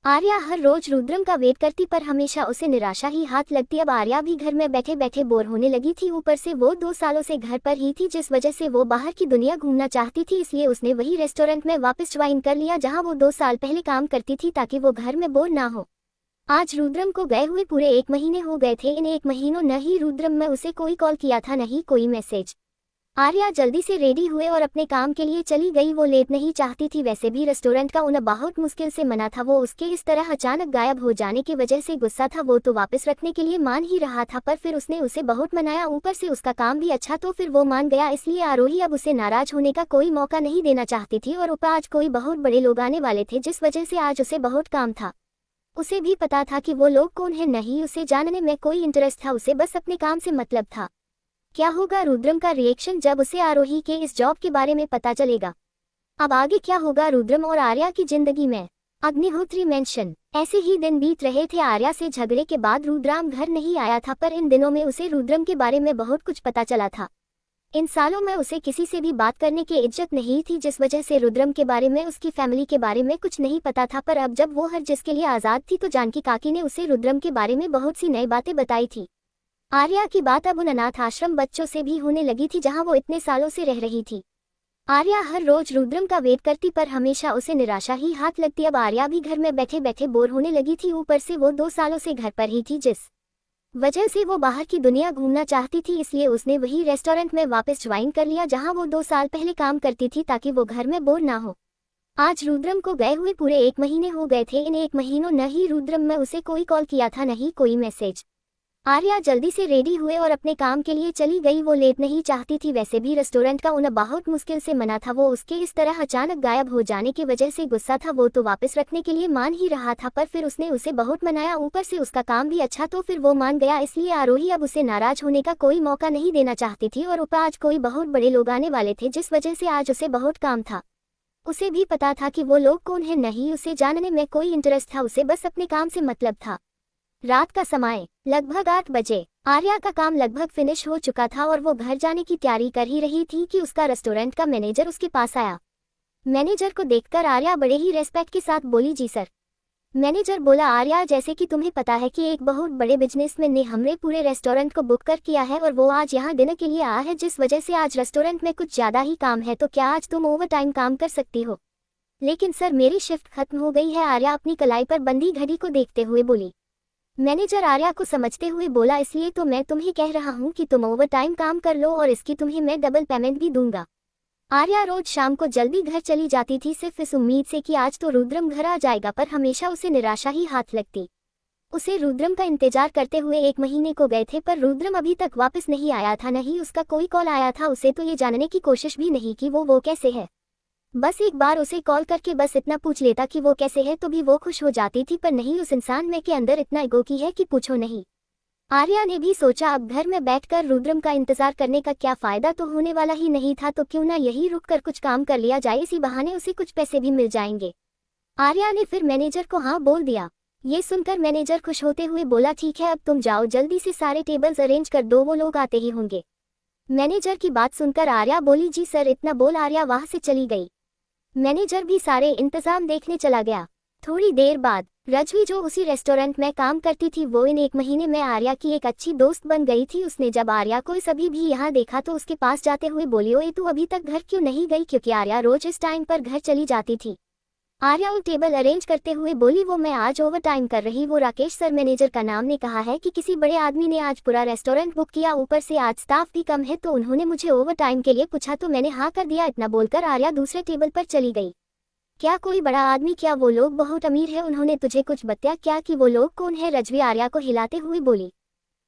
आर्या हर रोज रुद्रम का वेट करती, पर हमेशा उसे निराशा ही हाथ लगती। अब आर्या भी घर में बैठे बैठे बोर होने लगी थी। ऊपर से वो 2 सालों से घर पर ही थी, जिस वजह से वो बाहर की दुनिया घूमना चाहती थी। इसलिए उसने वही रेस्टोरेंट में वापस ज्वाइन कर लिया जहां वो 2 साल पहले काम करती थी, ताकि वो घर में बोर ना हो। आज रुद्रम को गए हुए पूरे 1 महीने हो गए थे। इन 1 महीनों न ही रुद्रम में उसे कोई कॉल किया था, न ही कोई मैसेज। आर्या जल्दी से रेडी हुए और अपने काम के लिए चली गई। वो लेट नहीं चाहती थी। वैसे भी रेस्टोरेंट का उन्हें बहुत मुश्किल से मना था। वो उसके इस तरह अचानक गायब हो जाने की वजह से गुस्सा था। वो तो वापस रखने के लिए मान ही रहा था, पर फिर उसने उसे बहुत मनाया। ऊपर से उसका काम भी अच्छा, तो फिर वो मान गया। इसलिए आरोही अब उसे नाराज होने का कोई मौका नहीं देना चाहती थी। और ऊपर आज कोई बहुत बड़े लोग आने वाले थे, जिस वजह से आज उसे बहुत काम था। उसे भी पता था कि वो लोग कौन है, नहीं उसे जानने में कोई इंटरेस्ट था। उसे बस अपने काम से मतलब था। क्या होगा रुद्रम का रिएक्शन जब उसे आरोही के इस जॉब के बारे में पता चलेगा? अब आगे क्या होगा रुद्रम और आर्या की जिंदगी में? अग्निहोत्री मेंशन। ऐसे ही दिन बीत रहे थे। आर्या से झगड़े के बाद रुद्राम घर नहीं आया था, पर इन दिनों में उसे रुद्रम के बारे में बहुत कुछ पता चला था। इन सालों में उसे किसी से भी बात करने की इज्जत नहीं थी, जिस वजह से रुद्रम के बारे में, उसकी फैमिली के बारे में कुछ नहीं पता था। पर अब जब वो हर जिसके लिए आज़ाद थी तो जानकी काकी ने उसे रुद्रम के बारे में बहुत सी नई बातें बताई थी। आर्या की बात अब उन अनाथ आश्रम बच्चों से भी होने लगी थी जहां वो इतने सालों से रह रही थी। आर्या हर रोज रुद्रम का वेट करती, पर हमेशा उसे निराशा ही हाथ लगती। अब आर्या भी घर में बैठे बैठे बोर होने लगी थी। ऊपर से वो 2 सालों से घर पर ही थी, जिस वजह से वो बाहर की दुनिया घूमना चाहती थी। इसलिए उसने वही रेस्टोरेंट में वापस ज्वाइन कर लिया जहां वो 2 साल पहले काम करती थी, ताकि वो घर में बोर ना हो। आज रुद्रम को गए हुए पूरे 1 महीने हो गए थे। इन 1 महीनों न ही रुद्रम में उसे कोई कॉल किया था, न ही कोई मैसेज। आर्या जल्दी से रेडी हुए और अपने काम के लिए चली गई। वो लेट नहीं चाहती थी। वैसे भी रेस्टोरेंट का उन्हें बहुत मुश्किल से मना था। वो उसके इस तरह अचानक गायब हो जाने की वजह से गुस्सा था। वो तो वापस रखने के लिए मान ही रहा था, पर फिर उसने उसे बहुत मनाया। ऊपर से उसका काम भी अच्छा, तो फिर वो मान गया। इसलिए आरोही अब उसे नाराज होने का कोई मौका नहीं देना चाहती थी। और ऊपर आज कोई बहुत बड़े लोग आने वाले थे, जिस वजह से आज उसे बहुत काम था। उसे भी पता था कि वो लोग कौन है, नहीं उसे जानने में कोई इंटरेस्ट था। उसे बस अपने काम से मतलब था। रात का समय लगभग 8 बजे। आर्या का काम लगभग फिनिश हो चुका था और वो घर जाने की तैयारी कर ही रही थी कि उसका रेस्टोरेंट का मैनेजर उसके पास आया। मैनेजर को देखकर आर्या बड़े ही रेस्पेक्ट के साथ बोली, जी सर। मैनेजर बोला, आर्या जैसे कि तुम्हें पता है कि एक बहुत बड़े बिजनेसमैन ने हमरे पूरे रेस्टोरेंट को बुक कर किया है और वो आज यहाँ डिनर के लिए आया है, जिस वजह से आज रेस्टोरेंट में कुछ ज़्यादा ही काम है। तो क्या आज तुम ओवर टाइम काम कर सकती हो? लेकिन सर मेरी शिफ्ट खत्म हो गई है, आर्या अपनी कलाई पर बंधी घड़ी को देखते हुए बोली। मैनेजर आर्या को समझते हुए बोला, इसलिए तो मैं तुम्हें कह रहा हूँ कि तुम ओवर टाइम काम कर लो और इसकी तुम्हें मैं डबल पेमेंट भी दूंगा। आर्या रोज शाम को जल्दी घर चली जाती थी, सिर्फ इस उम्मीद से कि आज तो रुद्रम घर आ जाएगा, पर हमेशा उसे निराशा ही हाथ लगती। उसे रुद्रम का इंतजार करते हुए 1 महीने को गए थे, पर रुद्रम अभी तक वापस नहीं आया था, न ही उसका कोई कॉल आया था। उसे तो ये जानने की कोशिश भी नहीं कि वो कैसे है। बस एक बार उसे कॉल करके बस इतना पूछ लेता कि वो कैसे है तो भी वो खुश हो जाती थी, पर नहीं, उस इंसान में के अंदर इतना ईगो की है कि पूछो नहीं। आर्या ने भी सोचा अब घर में बैठकर रुद्रम का इंतजार करने का क्या फायदा, तो होने वाला ही नहीं था, तो क्यों ना यही रुककर कुछ काम कर लिया जाए, इसी बहाने उसे कुछ पैसे भी मिल जाएंगे। आर्या ने फिर मैनेजर को हाँ बोल दिया। ये सुनकर मैनेजर खुश होते हुए बोला, ठीक है अब तुम जाओ, जल्दी से सारे टेबल्स अरेंज कर दो, वो लोग आते ही होंगे। मैनेजर की बात सुनकर आर्या बोली, जी सर। इतना बोल आर्या वहां से चली गई। मैनेजर भी सारे इंतजाम देखने चला गया। थोड़ी देर बाद रजवी, जो उसी रेस्टोरेंट में काम करती थी, वो इन 1 महीने में आर्या की एक अच्छी दोस्त बन गई थी। उसने जब आर्या को सभी भी यहाँ देखा तो उसके पास जाते हुए बोली, ओए तू अभी तक घर क्यों नहीं गई, क्योंकि आर्या रोज इस टाइम पर घर चली जाती थी। आर्या वो टेबल अरेंज करते हुए बोली, वो मैं आज ओवर टाइम कर रही, वो राकेश सर मैनेजर का नाम ने कहा है कि किसी बड़े आदमी ने आज पूरा रेस्टोरेंट बुक किया, ऊपर से आज स्टाफ भी कम है, तो उन्होंने मुझे ओवर टाइम के लिए पूछा तो मैंने हाँ कर दिया। इतना बोलकर आर्या दूसरे टेबल पर चली गई। क्या कोई बड़ा आदमी, क्या वो लोग बहुत अमीर है, उन्होंने तुझे कुछ बताया क्या कि वो लोग कौन है? रजवी आर्या को हिलाते हुए बोली।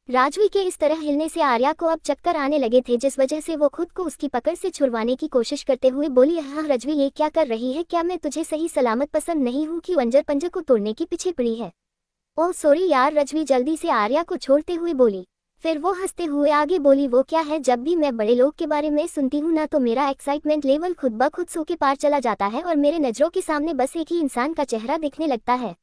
राजवी के इस तरह हिलने से आर्या को अब चक्कर आने लगे थे, जिस वजह से वो खुद को उसकी पकड़ से छुड़वाने की कोशिश करते हुए बोली, हाँ रजवी ये क्या कर रही है, क्या मैं तुझे सही सलामत पसंद नहीं हूँ कि अंजर पंजर को तोड़ने की पीछे पड़ी है? ओह सॉरी यार, रजवी जल्दी से आर्या को छोड़ते हुए बोली। फिर वो हंसते हुए आगे बोली, वो क्या है, जब भी मैं बड़े लोग के बारे में सुनती हूँ ना तो मेरा एक्साइटमेंट लेवल खुद ब खुद 100 के पार चला जाता है और मेरे नजरों के सामने बस एक ही इंसान का चेहरा दिखने लगता है।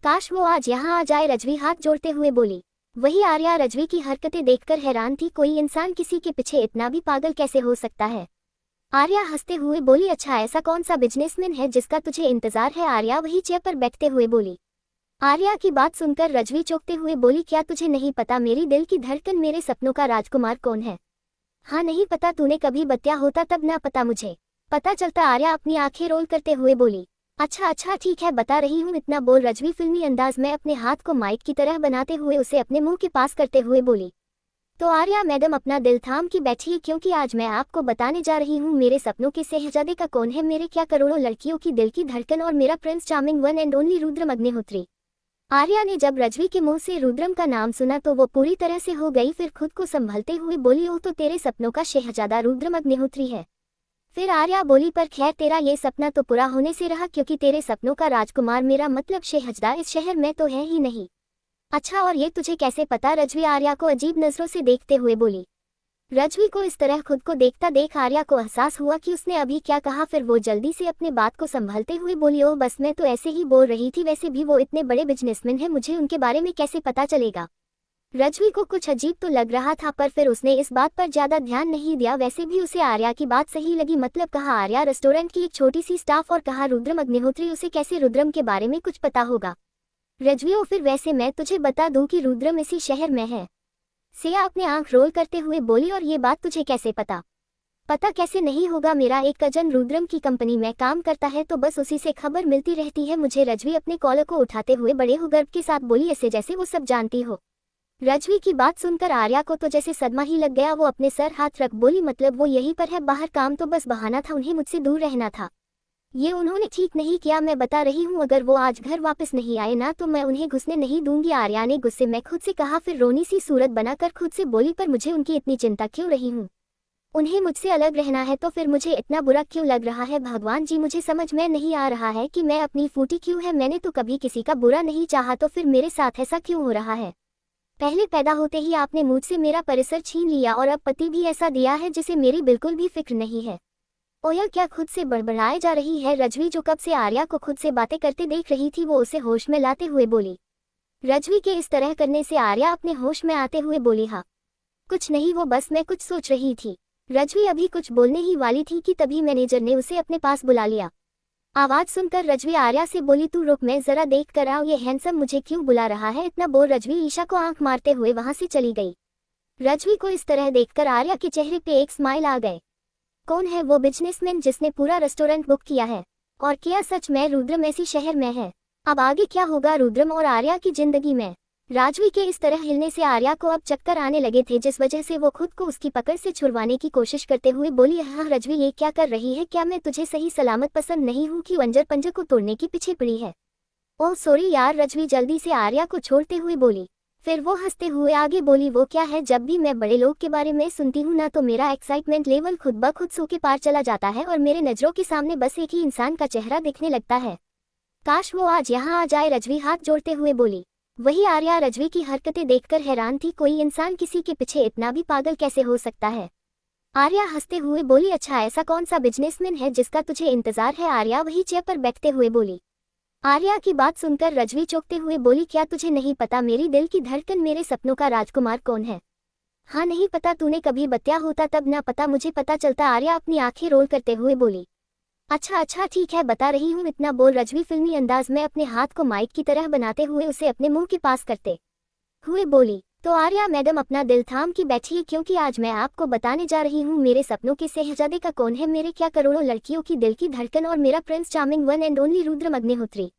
काश वो आज यहाँ आ जाए, रजवी हाथ जोड़ते हुए बोली। वही आर्या रजवी की हरकतें देखकर हैरान थी, कोई इंसान किसी के पीछे इतना भी पागल कैसे हो सकता है। आर्या हंसते हुए बोली, अच्छा ऐसा कौन सा बिजनेसमैन है जिसका तुझे इंतजार है? आर्या वही चेयर पर बैठते हुए बोली। आर्या की बात सुनकर रजवी चौंकते हुए बोली, क्या तुझे नहीं पता मेरी दिल की धड़कन, मेरे सपनों का राजकुमार कौन है? हाँ नहीं पता, तूने कभी बत्या होता तब ना पता मुझे पता चलता। आर्या अपनी आंखें रोल करते हुए बोली। अच्छा ठीक है बता रही हूँ। इतना बोल रजवी फिल्मी अंदाज में अपने हाथ को माइक की तरह बनाते हुए उसे अपने मुंह के पास करते हुए बोली। तो आर्या मैडम अपना दिल थाम के बैठिए, क्योंकि आज मैं आपको बताने जा रही हूँ मेरे सपनों के शहजादे का कौन है, मेरे क्या करोड़ों लड़कियों की दिल की धड़कन और मेरा Prince charming one and only Rudram Agnihotri. Arya ने जब रजवी के मुंह से रुद्रम का नाम सुना तो वो पूरी तरह से हो गई, फिर खुद को संभलते हुए बोली, ओह तो तेरे सपनों का शहजादा रुद्रम अग्निहोत्री है। फिर आर्या बोली, पर खैर तेरा ये सपना तो पूरा होने से रहा, क्योंकि तेरे सपनों का राजकुमार मेरा मतलब शहजादा इस शहर में तो है ही नहीं। अच्छा और ये तुझे कैसे पता? रजवी आर्या को अजीब नजरों से देखते हुए बोली। रजवी को इस तरह खुद को देखता देख आर्या को एहसास हुआ कि उसने अभी क्या कहा। फिर वो जल्दी से अपने बात को संभालते हुए बोली, ओह बस मैं तो ऐसे ही बोल रही थी, वैसे भी वो इतने बड़े बिजनेसमैन हैं, मुझे उनके बारे में कैसे पता चलेगा? रजवी को कुछ अजीब तो लग रहा था, पर फिर उसने इस बात पर ज्यादा ध्यान नहीं दिया। वैसे भी उसे आर्या की बात सही लगी, मतलब कहा आर्या रेस्टोरेंट की एक छोटी सी स्टाफ और कहा रुद्रम अग्निहोत्री, उसे कैसे रुद्रम के बारे में कुछ पता होगा? रजवी, ओ फिर वैसे मैं तुझे बता दूं कि रुद्रम इसी शहर में है। सिया अपने आंख रोल करते हुए बोली, और ये बात तुझे कैसे पता? पता कैसे नहीं होगा, मेरा एक कजन रुद्रम की कंपनी में काम करता है, तो बस उसी से खबर मिलती रहती है मुझे। रजवी अपने कॉलर को उठाते हुए बड़े ही गर्व के साथ बोली, ऐसे जैसे वो सब जानती हो। रजवी की बात सुनकर आर्या को तो जैसे सदमा ही लग गया। वो अपने सर हाथ रख बोली, मतलब वो यहीं पर है बाहर, काम तो बस बहाना था, उन्हें मुझसे दूर रहना था। ये उन्होंने ठीक नहीं किया, मैं बता रही हूँ, अगर वो आज घर वापस नहीं आए ना तो मैं उन्हें घुसने नहीं दूंगी। आर्या ने गुस्से में खुद से कहा, फिर रोनी सी सूरत बनाकर खुद से बोली, पर मुझे उनकी इतनी चिंता क्यों रही हूँ? उन्हें मुझसे अलग रहना है तो फिर मुझे इतना बुरा क्यों लग रहा है? भगवान जी मुझे समझ में नहीं आ रहा है कि मैं अपनी फूटी क्यों है। मैंने तो कभी किसी का बुरा नहीं चाहा, तो फिर मेरे साथ ऐसा क्यों हो रहा है? पहले पैदा होते ही आपने मुझसे मेरा परिसर छीन लिया और अब पति भी ऐसा दिया है जिसे मेरी बिल्कुल भी फिक्र नहीं है। ओया क्या खुद से बड़बड़ाए जा रही है? रजवी जो कब से आर्या को खुद से बातें करते देख रही थी, वो उसे होश में लाते हुए बोली। रजवी के इस तरह करने से आर्या अपने होश में आते हुए बोली, हाँ कुछ नहीं, वो बस मैं कुछ सोच रही थी। रजवी अभी कुछ बोलने ही वाली थी कि तभी मैनेजर ने उसे अपने पास बुला लिया। आवाज सुनकर रजवी आर्या से बोली, तू रुक, मैं जरा देख कर आओ ये हैंडसम मुझे क्यों बुला रहा है। इतना बोल रजवी ईशा को आंख मारते हुए वहां से चली गई। रजवी को इस तरह देखकर आर्या के चेहरे पे एक स्माइल आ गए। कौन है वो बिजनेसमैन जिसने पूरा रेस्टोरेंट बुक किया है? और क्या सच में रुद्रम ऐसी शहर में है? अब आगे क्या होगा रुद्रम और आर्या की जिंदगी में? राजवी के इस तरह हिलने से आर्या को अब चक्कर आने लगे थे, जिस वजह से वो खुद को उसकी पकड़ से छुड़वाने की कोशिश करते हुए बोली, हाँ रजवी ये क्या कर रही है, क्या मैं तुझे सही सलामत पसंद नहीं हूँ कि अंजर पंजर को तोड़ने की पीछे पड़ी है। ओह सॉरी यार, रजवी जल्दी से आर्या को छोड़ते हुए बोली। फिर वो हंसते हुए आगे बोली, वो क्या है, जब भी मैं बड़े लोग के बारे में सुनती हूँ ना तो मेरा एक्साइटमेंट लेवल खुद ब खुद 100 के पार चला जाता है और मेरे नजरों के सामने बस एक ही इंसान का चेहरा दिखने लगता है। काश वो आज यहाँ आ जाए, रजवी हाथ जोड़ते हुए बोली। वही आर्या रजवी की हरकतें देखकर हैरान थी, कोई इंसान किसी के पीछे इतना भी पागल कैसे हो सकता है। आर्या हंसते हुए बोली, अच्छा ऐसा कौन सा बिजनेसमैन है जिसका तुझे इंतजार है। आर्या वही चेयर पर बैठते हुए बोली। आर्या की बात सुनकर रजवी चौंकते हुए बोली, क्या तुझे नहीं पता मेरी दिल की धड़कन मेरे सपनों का राजकुमार कौन है। हाँ नहीं पता, तूने कभी बताया होता तब ना पता मुझे पता चलता। आर्या अपनी आंखें रोल करते हुए बोली। अच्छा ठीक है बता रही हूँ, इतना बोल रजवी फिल्मी अंदाज में अपने हाथ को माइक की तरह बनाते हुए उसे अपने मुंह के पास करते हुए बोली। तो आर्या मैडम अपना दिल थाम के बैठिए, क्योंकि आज मैं आपको बताने जा रही हूँ मेरे सपनों के शहजादे का कौन है, मेरे क्या करोड़ों लड़कियों की दिल की धड़कन और मेरा Prince charming one and only Rudram Agnihotri.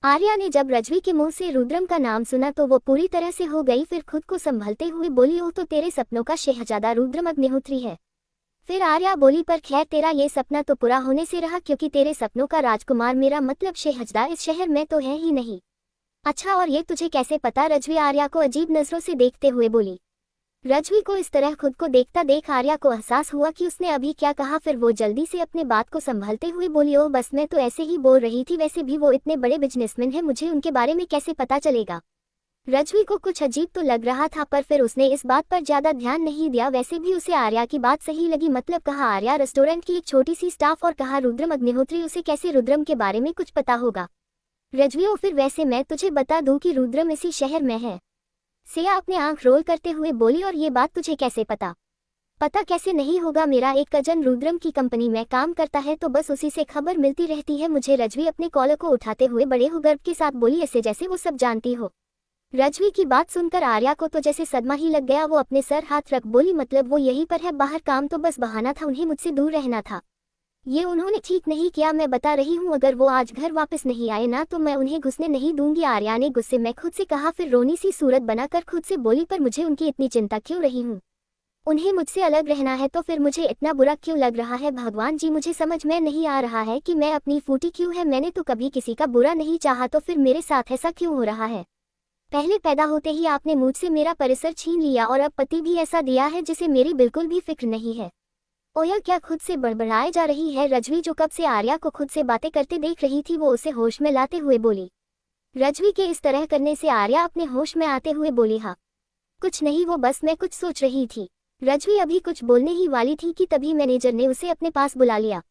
Arya ने जब रजवी के मुंह से रुद्रम का नाम सुना तो वो पूरी तरह से हो गई, फिर खुद को संभलते हुए बोली, ओह तो तेरे सपनों का शहजादा रुद्रम अग्निहोत्री है। फिर आर्या बोली, पर खैर तेरा ये सपना तो पूरा होने से रहा, क्योंकि तेरे सपनों का राजकुमार मेरा मतलब शहजादा इस शहर में तो है ही नहीं। अच्छा और ये तुझे कैसे पता, रजवी आर्या को अजीब नजरों से देखते हुए बोली। रजवी को इस तरह खुद को देखता देख आर्या को एहसास हुआ कि उसने अभी क्या कहा, फिर वो जल्दी से अपने बात को संभलते हुए बोली, ओ बस मैं तो ऐसे ही बोल रही थी, वैसे भी वो इतने बड़े बिजनेसमैन हैं, मुझे उनके बारे में कैसे पता चलेगा। रजवी को कुछ अजीब तो लग रहा था, पर फिर उसने इस बात पर ज्यादा ध्यान नहीं दिया, वैसे भी उसे आर्या की बात सही लगी। मतलब कहा आर्या रेस्टोरेंट की एक छोटी सी स्टाफ और कहा रुद्रम अग्निहोत्री, उसे कैसे रुद्रम के बारे में कुछ पता होगा। रजवी, ओ फिर वैसे मैं तुझे बता दूं कि रुद्रम इसी शहर में है। सिया अपने आंख रोल करते हुए बोली, और ये बात तुझे कैसे पता। पता कैसे नहीं होगा, मेरा एक कजन रुद्रम की कंपनी में काम करता है, तो बस उसी से खबर मिलती रहती है मुझे। रजवी अपने कॉलर को उठाते हुए बड़े हो गर्व के साथ बोली, ऐसे जैसे वो सब जानती हो। रजवी की बात सुनकर आर्या को तो जैसे सदमा ही लग गया, वो अपने सर हाथ रख बोली, मतलब वो यहीं पर है बाहर, काम तो बस बहाना था, उन्हें मुझसे दूर रहना था। ये उन्होंने ठीक नहीं किया, मैं बता रही हूँ, अगर वो आज घर वापस नहीं आए ना तो मैं उन्हें घुसने नहीं दूंगी। आर्या ने गुस्से में खुद से कहा, फिर रोनी सी सूरत बनाकर खुद से बोली, पर मुझे उनकी इतनी चिंता क्यों रही हूँ। उन्हें मुझसे अलग रहना है तो फिर मुझे इतना बुरा क्यों लग रहा है। भगवान जी मुझे समझ में नहीं आ रहा है कि मैं अपनी फूटी क्यों है। मैंने तो कभी किसी का बुरा नहीं चाहा, तो फिर मेरे साथ ऐसा क्यों हो रहा है। पहले पैदा होते ही आपने मुझसे मेरा परिसर छीन लिया और अब पति भी ऐसा दिया है जिसे मेरी बिल्कुल भी फिक्र नहीं है। ओया क्या खुद से बड़बड़ाए जा रही है। रजवी जो कब से आर्या को खुद से बातें करते देख रही थी वो उसे होश में लाते हुए बोली। रजवी के इस तरह करने से आर्या अपने होश में आते हुए बोली, हाँ कुछ नहीं, वो बस मैं कुछ सोच रही थी। रजवी अभी कुछ बोलने ही वाली थी कि तभी मैनेजर ने उसे अपने पास बुला लिया।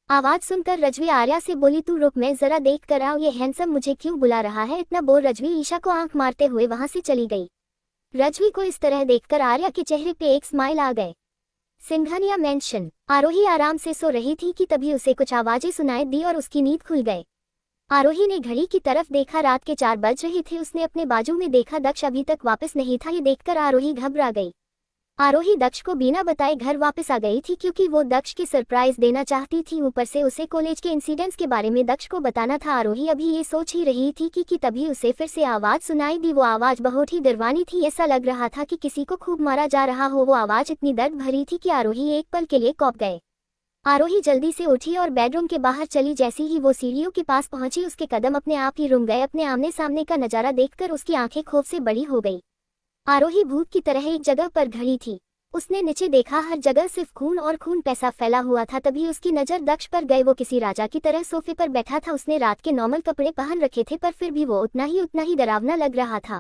आवाज सुनकर रजवी आर्या से बोली, तू रुक, मैं जरा देख कर आओ ये हैंडसम मुझे क्यों बुला रहा है। इतना बोल रजवी ईशा को आंख मारते हुए वहां से चली गई। रजवी को इस तरह देखकर आर्या के चेहरे पे एक स्माइल आ गए। सिंघानिया मेंशन। आरोही आराम से सो रही थी कि तभी उसे कुछ आवाजें सुनाई दी और उसकी नींद खुल गई। आरोही ने घड़ी की तरफ देखा, रात के 4 बज रहे थे। उसने अपने बाजू में देखा, दक्ष अभी तक वापस नहीं था। ये देखकर आरोही घबरा गई। आरोही दक्ष को बिना बताए घर वापस आ गई थी क्योंकि वो दक्ष के सरप्राइज देना चाहती थी। ऊपर से उसे कॉलेज के इंसिडेंट्स के बारे में दक्ष को बताना था। आरोही अभी ये सोच ही रही थी कि तभी उसे फिर से आवाज सुनाई दी। वो आवाज बहुत ही डरवानी थी, ऐसा लग रहा था कि किसी को खूब मारा जा रहा हो। वो आवाज इतनी दर्द भरी थी कि आरोही एक पल के लिए कौंप गए। आरोही जल्दी से उठी और बेडरूम के बाहर चली। जैसे ही वो सीढ़ियों के पास पहुंची उसके कदम अपने आप ही रुक गए। अपने आमने सामने का नजारा देखकर उसकी आंखें खौफ से बड़ी हो गई। आरोही भूत की तरह एक जगह पर खड़ी थी। उसने नीचे देखा, हर जगह सिर्फ खून और खून पैसा फैला हुआ था। तभी उसकी नजर दक्ष पर गई। वो किसी राजा की तरह सोफे पर बैठा था। उसने रात के नॉर्मल कपड़े पहन रखे थे, पर फिर भी वो उतना ही डरावना लग रहा था।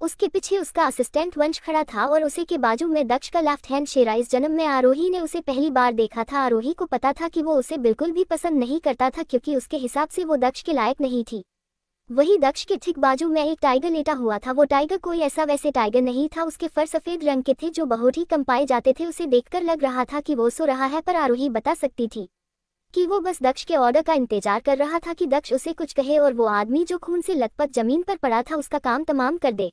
उसके पीछे उसका असिस्टेंट वंश खड़ा था और उसी के बाजू में दक्ष का लेफ्ट हैंड शेरा। इस जन्म में आरोही ने उसे पहली बार देखा था। आरोही को पता था कि वो उसे बिल्कुल भी पसंद नहीं करता था, क्योंकि उसके हिसाब से वो दक्ष के लायक नहीं थी। वही दक्ष के ठीक बाजू में एक टाइगर लेटा हुआ था। वो टाइगर कोई ऐसा वैसे टाइगर नहीं था। उसके फर सफेद रंग के थे जो बहुत ही कम पाए जाते थे। उसे देखकर लग रहा था कि वो सो रहा है, पर आरोही बता सकती थी कि वो बस दक्ष के ऑर्डर का इंतजार कर रहा था कि दक्ष उसे कुछ कहे और वो आदमी जो खून से लथपथ जमीन पर पड़ा था उसका काम तमाम कर दे।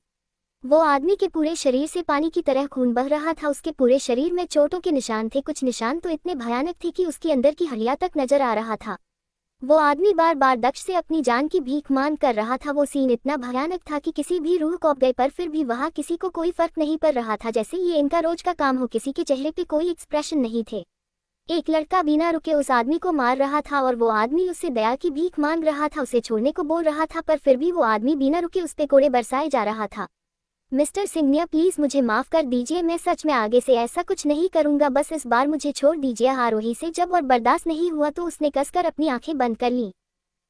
वो आदमी के पूरे शरीर से पानी की तरह खून बह रहा था। उसके पूरे शरीर में चोटों के निशान थे। कुछ निशान तो इतने भयानक थे कि उसके अंदर की हड्डियां तक नजर आ रहा था। वो आदमी बार बार दक्ष से अपनी जान की भीख मांग कर रहा था। वो सीन इतना भयानक था कि किसी भी रूह कौंप गई, पर फिर भी वहाँ किसी को कोई फर्क नहीं पड़ रहा था, जैसे ये इनका रोज का काम हो। किसी के चेहरे पे कोई एक्सप्रेशन नहीं थे। एक लड़का बिना रुके उस आदमी को मार रहा था और वो आदमी उससे दया की भीख मांग रहा था, उसे छोड़ने को बोल रहा था, पर फिर भी वो आदमी बिना रुके उस पे कोड़े बरसाए जा रहा था। मिस्टर सिंघनिया, प्लीज मुझे माफ कर दीजिए, मैं सच में आगे से ऐसा कुछ नहीं करूंगा, बस इस बार मुझे छोड़ दीजिए। आरोही से जब और बर्दाश्त नहीं हुआ तो उसने कसकर अपनी आंखें बंद कर ली।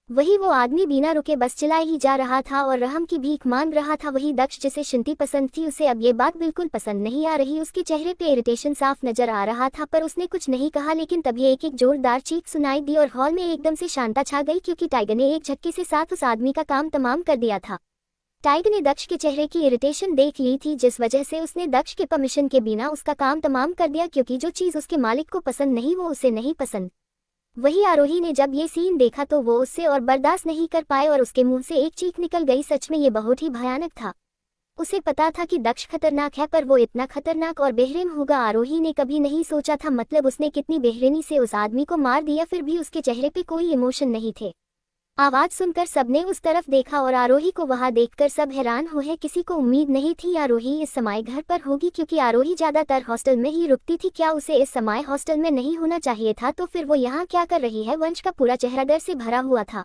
वही वो आदमी बिना रुके बस चिल्लाए ही जा रहा था और रहम की भीख मांग रहा था। वही दक्ष, जिसे शिंती पसंद थी, उसे अब ये बात बिल्कुल पसंद नहीं आ रही। उसके चेहरे पे इरिटेशन साफ नजर आ रहा था, पर उसने कुछ नहीं कहा। लेकिन तभी एक जोरदार चीख सुनाई दी और हॉल में एकदम से शांता छा गई, क्योंकि टाइगर ने एक झटके से साथ उस आदमी का काम तमाम कर दिया था। टाइगर ने दक्ष के चेहरे की इरिटेशन देख ली थी, जिस वजह से उसने दक्ष के परमिशन के बिना उसका काम तमाम कर दिया, क्योंकि जो चीज उसके मालिक को पसंद नहीं वो उसे नहीं पसंद। वही आरोही ने जब ये सीन देखा तो वो उससे और बर्दाश्त नहीं कर पाए और उसके मुंह से एक चीख निकल गई। सच में ये बहुत ही भयानक था। उसे पता था कि दक्ष खतरनाक है, पर वो इतना खतरनाक और बेरहम होगा आरोही ने कभी नहीं सोचा था। मतलब उसने कितनी बेरहमी से उस आदमी को मार दिया, फिर भी उसके चेहरे पे कोई इमोशन नहीं थे। आवाज सुनकर सबने उस तरफ देखा और आरोही को वहां देखकर सब हैरान हुए। किसी को उम्मीद नहीं थी आरोही इस समय घर पर होगी, क्योंकि आरोही ज्यादातर हॉस्टल में ही रुकती थी। क्या उसे इस समय हॉस्टल में नहीं होना चाहिए था? तो फिर वो यहाँ क्या कर रही है? वंश का पूरा चेहरा डर से भरा हुआ था।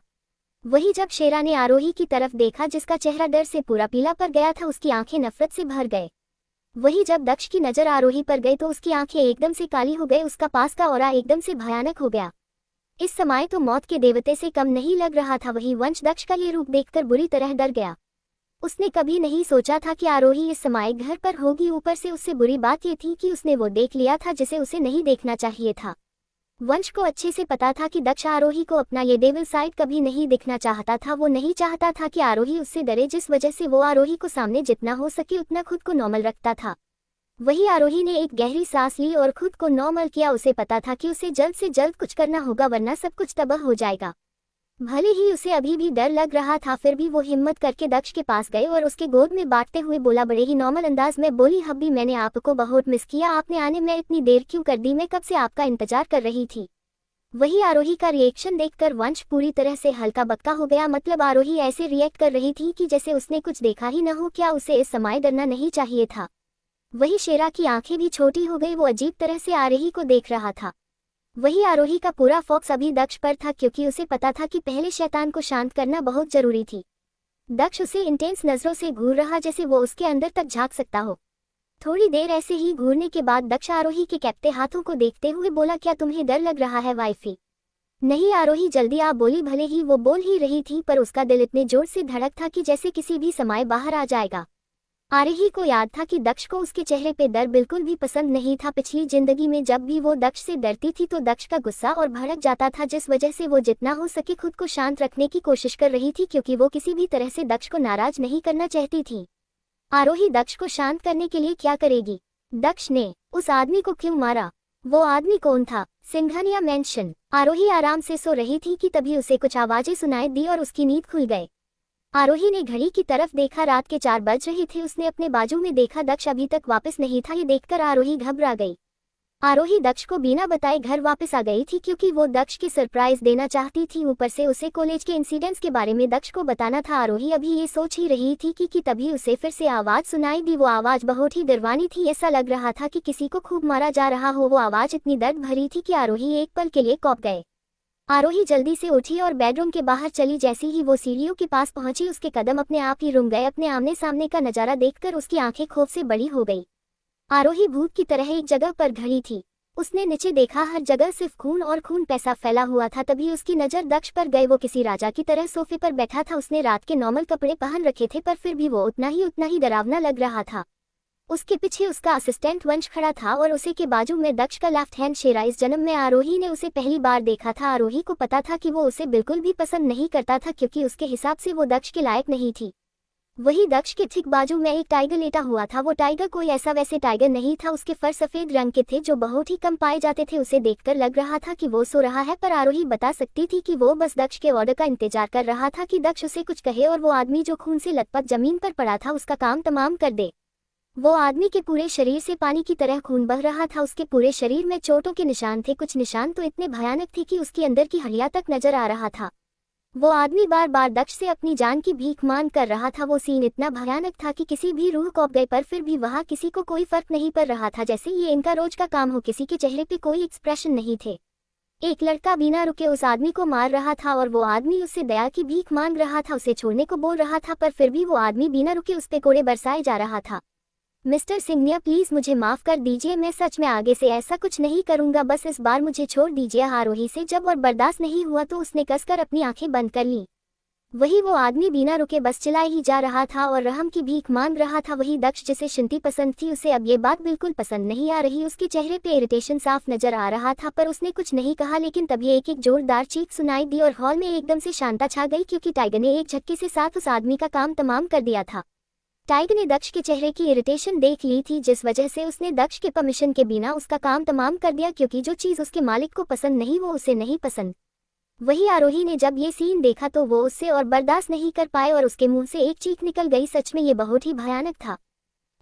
वही जब शेरा ने आरोही की तरफ देखा, जिसका चेहरा डर से पूरा पीला पड़ गया था, उसकी आंखें नफरत से भर गए। वही जब दक्ष की नजर आरोही पर गई तो उसकी आंखें एकदम से काली हो गई, उसका पास का ऑरा एकदम से भयानक हो गया। इस समय तो मौत के देवते से कम नहीं लग रहा था। वही वंश दक्ष का ये रूप देखकर बुरी तरह डर गया। उसने कभी नहीं सोचा था कि आरोही इस समय घर पर होगी। ऊपर से उससे बुरी बात ये थी कि उसने वो देख लिया था जिसे उसे नहीं देखना चाहिए था। वंश को अच्छे से पता था कि दक्ष आरोही को अपना ये डेविल साइड कभी नहीं दिखना चाहता था। वो नहीं चाहता था कि आरोही उससे डरे, जिस वजह से वो आरोही को सामने जितना हो सके उतना खुद को नॉर्मल रखता था। वही आरोही ने एक गहरी सांस ली और खुद को नॉर्मल किया। उसे पता था कि उसे जल्द से जल्द कुछ करना होगा, वरना सब कुछ तबाह हो जाएगा। भले ही उसे अभी भी डर लग रहा था, फिर भी वो हिम्मत करके दक्ष के पास गए और उसके गोद में बांटते हुए बोला, बड़े ही नॉर्मल अंदाज में बोली, हब्बी मैंने आपको बहुत मिस किया, आपने आने में इतनी देर क्यों कर दी? मैं कब से आपका इंतजार कर रही थी। वही आरोही का रिएक्शन देखकर वंश पूरी तरह से हल्का बक्का हो गया। मतलब आरोही ऐसे रिएक्ट कर रही थी कि जैसे उसने कुछ देखा ही न हो। क्या उसे इस समय डरना नहीं चाहिए था? वही शेरा की आंखें भी छोटी हो गई, वो अजीब तरह से आरोही को देख रहा था। वही आरोही का पूरा फोकस अभी दक्ष पर था, क्योंकि उसे पता था कि पहले शैतान को शांत करना बहुत जरूरी थी। दक्ष उसे इंटेंस नजरों से घूर रहा, जैसे वो उसके अंदर तक झांक सकता हो। थोड़ी देर ऐसे ही घूरने के बाद दक्ष आरोही के कैप्टे हाथों को देखते हुए बोला, क्या तुम्हें डर लग रहा है वाइफी? नहीं आरोही जल्दी आप बोली। भले ही वो बोल ही रही थी, पर उसका दिल इतने जोर से धड़क था कि जैसे किसी भी समय बाहर आ जाएगा। आरोही को याद था कि दक्ष को उसके चेहरे पे डर बिल्कुल भी पसंद नहीं था। पिछली जिंदगी में जब भी वो दक्ष से डरती थी तो दक्ष का गुस्सा और भड़क जाता था, जिस वजह से वो जितना हो सके खुद को शांत रखने की कोशिश कर रही थी, क्योंकि वो किसी भी तरह से दक्ष को नाराज नहीं करना चाहती थी। आरोही दक्ष को शांत करने के लिए क्या करेगी? दक्ष ने उस आदमी को क्यों मारा? वो आदमी कौन था? सिंघनिया मेंशन। आरोही आराम से सो रही थी कि तभी उसे कुछ आवाजें सुनाई दी और उसकी नींद खुल गई। आरोही ने घड़ी की तरफ देखा, रात के 4 बज रहे थे। उसने अपने बाजू में देखा, दक्ष अभी तक वापस नहीं था। ये देखकर आरोही घबरा गई। आरोही दक्ष को बिना बताए घर वापस आ गई थी, क्योंकि वो दक्ष की सरप्राइज देना चाहती थी। ऊपर से उसे कॉलेज के इंसिडेंट्स के बारे में दक्ष को बताना था। आरोही अभी ये सोच ही रही थी कि तभी उसे फिर से आवाज सुनाई दी। वो आवाज बहुत ही डरवानी थी, ऐसा लग रहा था कि किसी को खूब मारा जा रहा हो। वो आवाज इतनी दर्द भरी थी कि आरोही एक पल के लिए कौंप गए। आरोही जल्दी से उठी और बेडरूम के बाहर चली। जैसे ही वो सीढ़ियों के पास पहुंची, उसके कदम अपने आप ही रुक गए। अपने आमने सामने का नजारा देखकर उसकी आंखें खौफ से बड़ी हो गई। आरोही भूत की तरह एक जगह पर खड़ी थी। उसने नीचे देखा, हर जगह सिर्फ खून और खून पैसा फैला हुआ था। तभी उसकी नजर दक्ष पर गई। वो किसी राजा की तरह सोफे पर बैठा था। उसने रात के नॉर्मल कपड़े पहन रखे थे, पर फिर भी वो उतना ही डरावना लग रहा था। उसके पीछे उसका असिस्टेंट वंश खड़ा था और उसी के बाजू में दक्ष का लेफ्ट हैंड शेरा। इस जन्म में आरोही ने उसे पहली बार देखा था। आरोही को पता था कि वो उसे बिल्कुल भी पसंद नहीं करता था, क्योंकि उसके हिसाब से वो दक्ष के लायक नहीं थी। वही दक्ष के ठीक बाजू में एक टाइगर लेटा हुआ था। वो टाइगर कोई ऐसा वैसे टाइगर नहीं था। उसके फर सफेद रंग के थे, जो बहुत ही कम पाए जाते थे। उसे देखकर लग रहा था कि वो सो रहा है, पर आरोही बता सकती थी कि वो बस दक्ष के ऑर्डर का इंतजार कर रहा था कि दक्ष उसे कुछ कहे और वो आदमी जो खून से लथपथ जमीन पर पड़ा था उसका काम तमाम कर दे। वो आदमी के पूरे शरीर से पानी की तरह खून बह रहा था। उसके पूरे शरीर में चोटों के निशान थे। कुछ निशान तो इतने भयानक थे कि उसके अंदर की हड्डियां तक नजर आ रहा था। वो आदमी बार बार दक्ष से अपनी जान की भीख मांग कर रहा था। वो सीन इतना भयानक था कि किसी भी रूह कौंप गए, पर फिर भी वहां किसी को कोई फर्क नहीं पड़ रहा था, जैसे ये इनका रोज का काम हो। किसी के चेहरे पे कोई एक्सप्रेशन नहीं थे। एक लड़का बिना रुके उस आदमी को मार रहा था और वो आदमी उससे दया की भीख मांग रहा था, उसे छोड़ने को बोल रहा था, पर फिर भी वो आदमी बिना रुके उस पे कोड़े बरसाए जा रहा था। मिस्टर सिंघनिया, प्लीज मुझे माफ कर दीजिए, मैं सच में आगे से ऐसा कुछ नहीं करूंगा, बस इस बार मुझे छोड़ दीजिए। आरोही से जब और बर्दाश्त नहीं हुआ तो उसने कसकर अपनी आंखें बंद कर ली। वही वो आदमी बिना रुके बस चिल्लाए ही जा रहा था और रहम की भीख मांग रहा था। वही दक्ष, जिसे शिंती पसंद थी, उसे अब ये बात बिल्कुल पसंद नहीं आ रही। उसके चेहरे पे इरिटेशन साफ नजर आ रहा था, पर उसने कुछ नहीं कहा। लेकिन तभी एक जोरदार चीख सुनाई दी और हॉल में एकदम से शांता छा गई, क्योंकि टाइगर ने एक झटके से साथ उस आदमी का काम तमाम कर दिया था। टाइगर ने दक्ष के चेहरे की इरिटेशन देख ली थी, जिस वजह से उसने दक्ष के परमिशन के बिना उसका काम तमाम कर दिया, क्योंकि जो चीज उसके मालिक को पसंद नहीं वो उसे नहीं पसंद। वही आरोही ने जब ये सीन देखा तो वो उससे और बर्दाश्त नहीं कर पाए और उसके मुंह से एक चीख निकल गई। सच में ये बहुत ही भयानक था।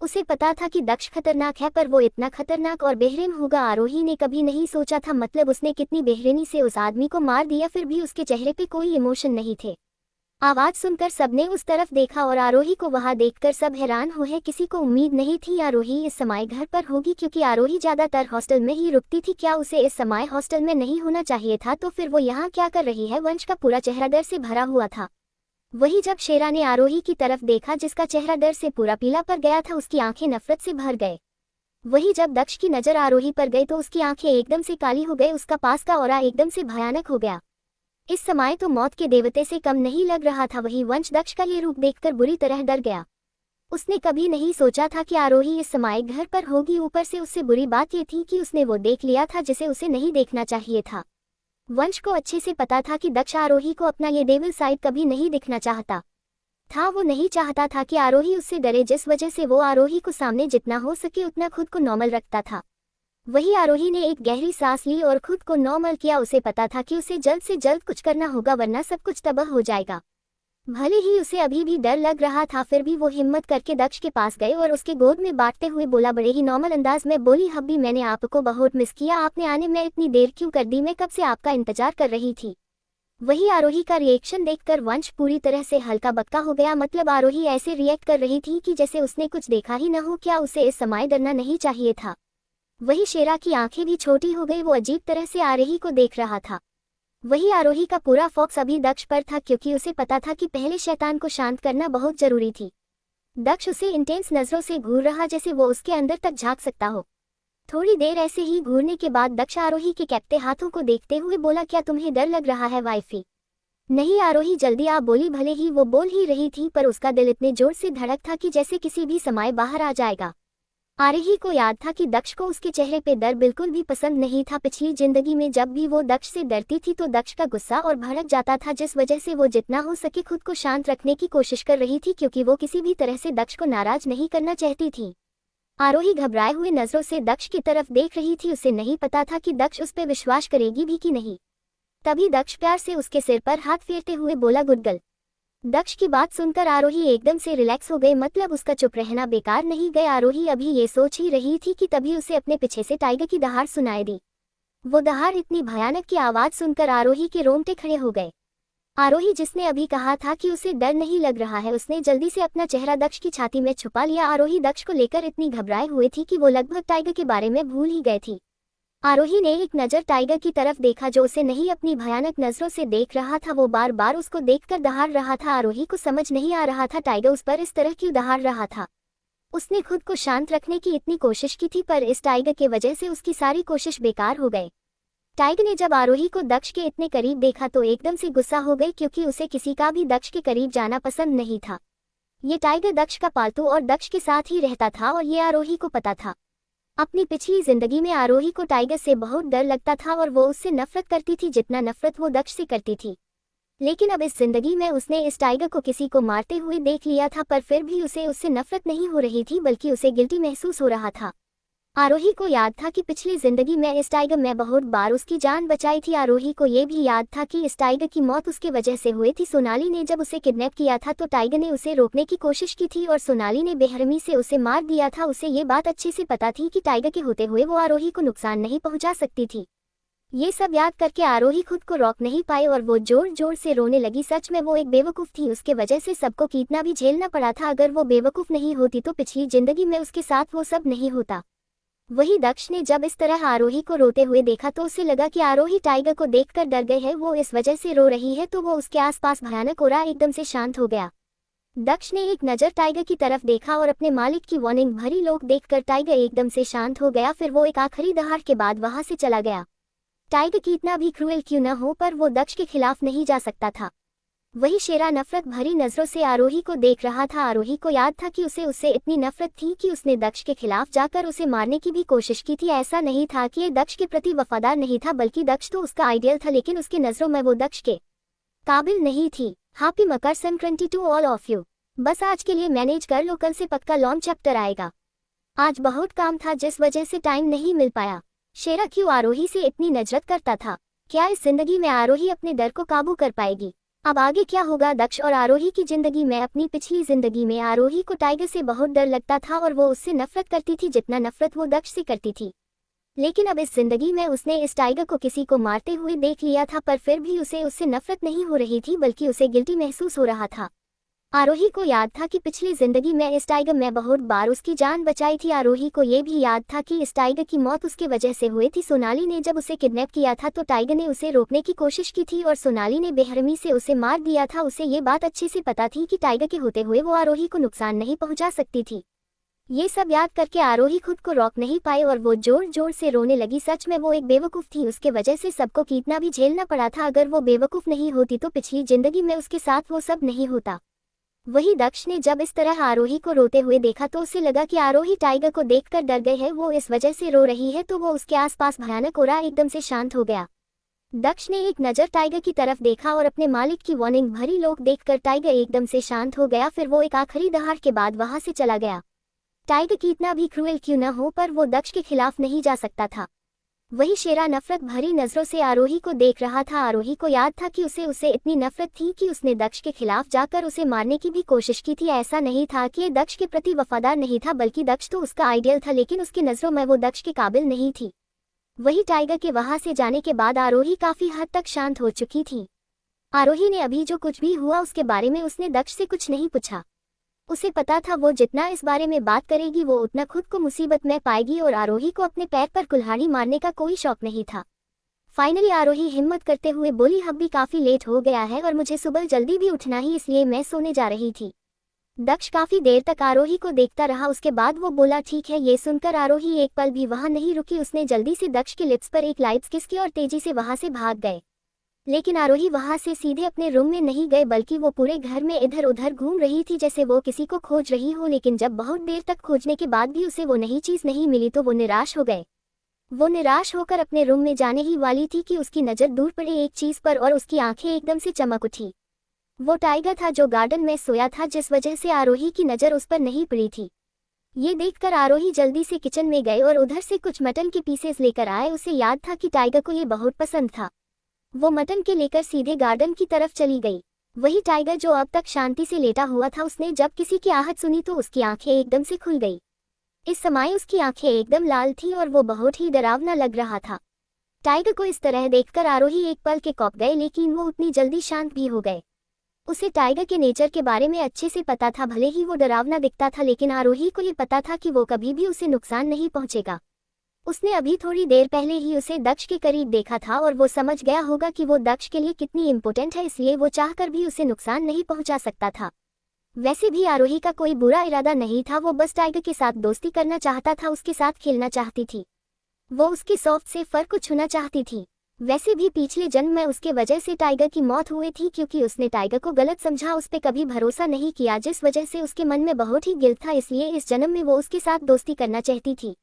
उसे पता था कि दक्ष खतरनाक है, पर वो इतना खतरनाक और बेरहम होगा आरोही ने कभी नहीं सोचा था। मतलब उसने कितनी बेरहमी से उस आदमी को मार दिया, फिर भी उसके चेहरे पे कोई इमोशन नहीं थे। आवाज सुनकर सबने उस तरफ देखा और आरोही को वहां देखकर सब हैरान हुए। किसी को उम्मीद नहीं थी आरोही इस समय घर पर होगी, क्योंकि आरोही ज्यादातर हॉस्टल में ही रुकती थी। क्या उसे इस समय हॉस्टल में नहीं होना चाहिए था? तो फिर वो यहाँ क्या कर रही है? वंश का पूरा चेहरा डर से भरा हुआ था। वही जब शेरा ने आरोही की तरफ देखा, जिसका चेहरा डर से पूरा पीला पड़ गया था, उसकी आंखें नफरत से भर गए। वही जब दक्ष की नजर आरोही पर गई तो उसकी आंखें एकदम से काली हो गई। उसका पास का ऑरा एकदम से भयानक हो गया। इस समय तो मौत के देवते से कम नहीं लग रहा था। वही वंश दक्ष का ये रूप देखकर बुरी तरह डर गया। उसने कभी नहीं सोचा था कि आरोही इस समय घर पर होगी। ऊपर से उससे बुरी बात ये थी कि उसने वो देख लिया था जिसे उसे नहीं देखना चाहिए था। वंश को अच्छे से पता था कि दक्ष आरोही को अपना ये डेविल साइड कभी नहीं दिखना चाहता था। वो नहीं चाहता था कि आरोही उससे डरे, जिस वजह से वो आरोही को सामने जितना हो सके उतना खुद को नॉर्मल रखता था। वही आरोही ने एक गहरी सांस ली और खुद को नॉर्मल किया। उसे पता था कि उसे जल्द से जल्द कुछ करना होगा, वरना सब कुछ तबाह हो जाएगा। भले ही उसे अभी भी डर लग रहा था, फिर भी वो हिम्मत करके दक्ष के पास गए और उसके गोद में बांटते हुए बोला, बड़े ही नॉर्मल अंदाज में बोली, हब्बी मैंने आपको बहुत मिस किया। आपने आने में इतनी देर क्यों कर दी? मैं कब से आपका इंतजार कर रही थी। वही आरोही का रिएक्शन देखकर वंश पूरी तरह से हल्का बक्का हो गया। मतलब आरोही ऐसे रिएक्ट कर रही थी कि जैसे उसने कुछ देखा ही न हो। क्या उसे इस समय डरना नहीं चाहिए था? वही शेरा की आंखें भी छोटी हो गई। वो अजीब तरह से आरोही को देख रहा था। वही आरोही का पूरा फोकस अभी दक्ष पर था, क्योंकि उसे पता था कि पहले शैतान को शांत करना बहुत जरूरी थी। दक्ष उसे इंटेंस नजरों से घूर रहा, जैसे वो उसके अंदर तक झांक सकता हो। थोड़ी देर ऐसे ही घूरने के बाद दक्ष आरोही के कैप्टे हाथों को देखते हुए बोला, क्या तुम्हें डर लग रहा है वाइफी? नहीं आरोही, जल्दी आप बोली। भले ही वो बोल ही रही थी, पर उसका दिल इतने जोर से धड़क था कि जैसे किसी भी समय बाहर आ जाएगा। आरोही को याद था कि दक्ष को उसके चेहरे पे डर बिल्कुल भी पसंद नहीं था। पिछली जिंदगी में जब भी वो दक्ष से डरती थी तो दक्ष का गुस्सा और भड़क जाता था, जिस वजह से वो जितना हो सके खुद को शांत रखने की कोशिश कर रही थी, क्योंकि वो किसी भी तरह से दक्ष को नाराज नहीं करना चाहती थी। आरोही घबराए हुए नजरों से दक्ष की तरफ देख रही थी। उसे नहीं पता था कि दक्ष उस पर विश्वास करेगी भी कि नहीं। तभी दक्ष प्यार से उसके सिर पर हाथ फेरते हुए बोला, गुड गर्ल। दक्ष की बात सुनकर आरोही एकदम से रिलैक्स हो गई। मतलब उसका चुप रहना बेकार नहीं गया। आरोही अभी ये सोच ही रही थी कि तभी उसे अपने पीछे से टाइगर की दहाड़ सुनाई दी। वो दहाड़ इतनी भयानक की आवाज सुनकर आरोही के रोंगटे खड़े हो गए। आरोही, जिसने अभी कहा था कि उसे डर नहीं लग रहा है, उसने जल्दी से अपना चेहरा दक्ष की छाती में छुपा लिया। आरोही दक्ष को लेकर इतनी घबराए हुई थी कि वो लगभग टाइगर के बारे में भूल ही गई थी। आरोही ने एक नजर टाइगर की तरफ देखा, जो उसे नहीं अपनी भयानक नजरों से देख रहा था। वो बार बार उसको देखकर दहाड़ रहा था। आरोही को समझ नहीं आ रहा था टाइगर उस पर इस तरह क्यों दहाड़ रहा था। उसने खुद को शांत रखने की इतनी कोशिश की थी, पर इस टाइगर के वजह से उसकी सारी कोशिश बेकार हो गई। टाइगर ने जब आरोही को दक्ष के इतने करीब देखा तो एकदम से गुस्सा हो गई, क्योंकि उसे किसी का भी दक्ष के करीब जाना पसंद नहीं था। ये टाइगर दक्ष का पालतू और दक्ष के साथ ही रहता था और ये आरोही को पता था। अपनी पिछली जिंदगी में आरोही को टाइगर से बहुत डर लगता था और वो उससे नफरत करती थी, जितना नफरत वो दक्ष से करती थी। लेकिन अब इस जिंदगी में उसने इस टाइगर को किसी को मारते हुए देख लिया था, पर फिर भी उसे उससे नफरत नहीं हो रही थी, बल्कि उसे गिल्टी महसूस हो रहा था। आरोही को याद था कि पिछली जिंदगी में इस टाइगर ने बहुत बार उसकी जान बचाई थी। आरोही को ये भी याद था कि इस टाइगर की मौत उसके वजह से हुई थी। सोनाली ने जब उसे किडनैप किया था तो टाइगर ने उसे रोकने की कोशिश की थी और सोनाली ने बेरहमी से उसे मार दिया था। उसे ये बात अच्छे से पता थी कि टाइगर के होते हुए वो आरोही को नुकसान नहीं पहुंचा सकती थी। ये सब याद करके आरोही खुद को रोक नहीं पाई और वो जोर जोर से रोने लगी। सच में वो एक बेवकूफ़ थी, उसके वजह से सबको कितना भी झेलना पड़ा था। अगर वो बेवकूफ़ नहीं होती तो पिछली जिंदगी में उसके साथ वो सब नहीं होता। वही दक्ष ने जब इस तरह आरोही को रोते हुए देखा तो उसे लगा कि आरोही टाइगर को देखकर डर गई है, वो इस वजह से रो रही है, तो वो उसके आसपास भयानक हो रहा एकदम से शांत हो गया। दक्ष ने एक नज़र टाइगर की तरफ देखा और अपने मालिक की वार्निंग भरी लोग देखकर टाइगर एकदम से शांत हो गया। फिर वो एक आखिरी दहाड़ के बाद वहां से चला गया। टाइगर कितना भी क्रूएल क्यों न हो पर वो दक्ष के खिलाफ नहीं जा सकता था। वही शेरा नफरत भरी नजरों से आरोही को देख रहा था। आरोही को याद था कि उसे उससे इतनी नफरत थी कि उसने दक्ष के खिलाफ जाकर उसे मारने की भी कोशिश की थी। ऐसा नहीं था कि ये दक्ष के प्रति वफादार नहीं था, बल्कि दक्ष तो उसका आइडियल था, लेकिन उसकी नजरों में वो दक्ष के काबिल नहीं थी। Happy Makar Sankranti to all of you. बस आज के लिए मैनेज कर लो, कल से पक्का लॉन्ग चैप्टर आएगा। आज बहुत काम था जिस वजह से टाइम नहीं मिल पाया। शेरा क्यों आरोही से इतनी नफरत करता था? क्या इस जिंदगी में आरोही अपने डर को काबू कर पाएगी? अब आगे क्या होगा दक्ष और आरोही की जिंदगी में? अपनी पिछली जिंदगी में आरोही को टाइगर से बहुत डर लगता था और वो उससे नफरत करती थी जितना नफरत वो दक्ष से करती थी। लेकिन अब इस जिंदगी में उसने इस टाइगर को किसी को मारते हुए देख लिया था, पर फिर भी उसे उससे नफरत नहीं हो रही थी, बल्कि उसे गिल्टी महसूस हो रहा था। आरोही को याद था कि पिछली जिंदगी में इस टाइगर ने बहुत बार उसकी जान बचाई थी। आरोही को ये भी याद था कि इस टाइगर की मौत उसके वजह से हुई थी। सोनाली ने जब उसे किडनैप किया था तो टाइगर ने उसे रोकने की कोशिश की थी और सोनाली ने बेरहमी से उसे मार दिया था। उसे ये बात अच्छे से पता थी कि टाइगर के होते हुए वो आरोही को नुकसान नहीं पहुंचा सकती थी। ये सब याद करके आरोही खुद को रोक नहीं पाई और वो जोर जोर से रोने लगी। सच में वो एक बेवकूफ़ थी, उसके वजह से सबको कितना भी झेलना पड़ा था। अगर वो बेवकूफ़ नहीं होती तो पिछली जिंदगी में उसके साथ वो सब नहीं होता। वही दक्ष ने जब इस तरह आरोही को रोते हुए देखा तो उसे लगा कि आरोही टाइगर को देखकर डर गई है, वो इस वजह से रो रही है, तो वो उसके आसपास भयानक हो रहा एकदम से शांत हो गया। दक्ष ने एक नज़र टाइगर की तरफ देखा और अपने मालिक की वार्निंग भरी लोग देखकर टाइगर एकदम से शांत हो गया। फिर वो एक आखिरी दहाड़ के बाद वहां से चला गया। टाइगर कितना भी क्रूएल क्यों न हो पर वो दक्ष के खिलाफ नहीं जा सकता था। वही शेरा नफरत भरी नजरों से आरोही को देख रहा था। आरोही को याद था कि उसे इतनी नफरत थी कि उसने दक्ष के खिलाफ जाकर उसे मारने की भी कोशिश की थी। ऐसा नहीं था कि ये दक्ष के प्रति वफादार नहीं था, बल्कि दक्ष तो उसका आइडियल था, लेकिन उसकी नजरों में वो दक्ष के काबिल नहीं थी। वही टाइगर के वहां से जाने के बाद आरोही काफी हद तक शांत हो चुकी थी। आरोही ने अभी जो कुछ भी हुआ उसके बारे में उसने दक्ष से कुछ नहीं पूछा। उसे पता था वो जितना इस बारे में बात करेगी वो उतना खुद को मुसीबत में पाएगी और आरोही को अपने पैर पर कुल्हाड़ी मारने का कोई शौक नहीं था। फाइनली आरोही हिम्मत करते हुए बोली, अब भी काफी लेट हो गया है और मुझे सुबह जल्दी भी उठना ही, इसलिए मैं सोने जा रही थी। दक्ष काफी देर तक आरोही को देखता रहा, उसके बाद वो बोला, ठीक है। ये सुनकर आरोही एक पल भी वहां नहीं रुकी। उसने जल्दी से दक्ष के लिप्स पर एक लाइट किस की और तेजी से वहां से भाग गए। लेकिन आरोही वहां से सीधे अपने रूम में नहीं गए, बल्कि वो पूरे घर में इधर उधर घूम रही थी जैसे वो किसी को खोज रही हो। लेकिन जब बहुत देर तक खोजने के बाद भी उसे वो नई चीज नहीं मिली तो वो निराश हो गए। वो निराश होकर अपने रूम में जाने ही वाली थी कि उसकी नजर दूर पड़े एक चीज पर और उसकी आंखें एकदम से चमक उठी। वो टाइगर था जो गार्डन में सोया था, जिस वजह से आरोही की नजर उस पर नहीं पड़ी थी। ये देखकर आरोही जल्दी से किचन में गए और उधर से कुछ मटन के पीसेस लेकर आए। उसे याद था कि टाइगर को ये बहुत पसंद था। वो मटन के लेकर सीधे गार्डन की तरफ चली गई। वही टाइगर जो अब तक शांति से लेटा हुआ था, उसने जब किसी की आहट सुनी तो उसकी आंखें एकदम से खुल गई। इस समय उसकी आंखें एकदम लाल थी और वो बहुत ही डरावना लग रहा था। टाइगर को इस तरह देखकर आरोही एक पल के कौप गए, लेकिन वो उतनी जल्दी शांत भी हो गए। उसे टाइगर के नेचर के बारे में अच्छे से पता था। भले ही वो डरावना दिखता था, लेकिन आरोही को ये पता था कि वो कभी भी उसे नुकसान नहीं पहुंचेगा। उसने अभी थोड़ी देर पहले ही उसे दक्ष के करीब देखा था और वो समझ गया होगा कि वो दक्ष के लिए कितनी इम्पोर्टेंट है, इसलिए वो चाहकर भी उसे नुकसान नहीं पहुंचा सकता था। वैसे भी आरोही का कोई बुरा इरादा नहीं था, वो बस टाइगर के साथ दोस्ती करना चाहता था, उसके साथ खेलना चाहती थी। वो उसके सॉफ्ट से फर को छूना चाहती थी। वैसे भी पिछले जन्म में उसके वजह से टाइगर की मौत हुई थी, क्योंकि उसने टाइगर को गलत समझा, उस पर कभी भरोसा नहीं किया, जिस वजह से उसके मन में बहुत ही गिल्ट था। इसलिए इस जन्म में वो उसके साथ दोस्ती करना चाहती थी।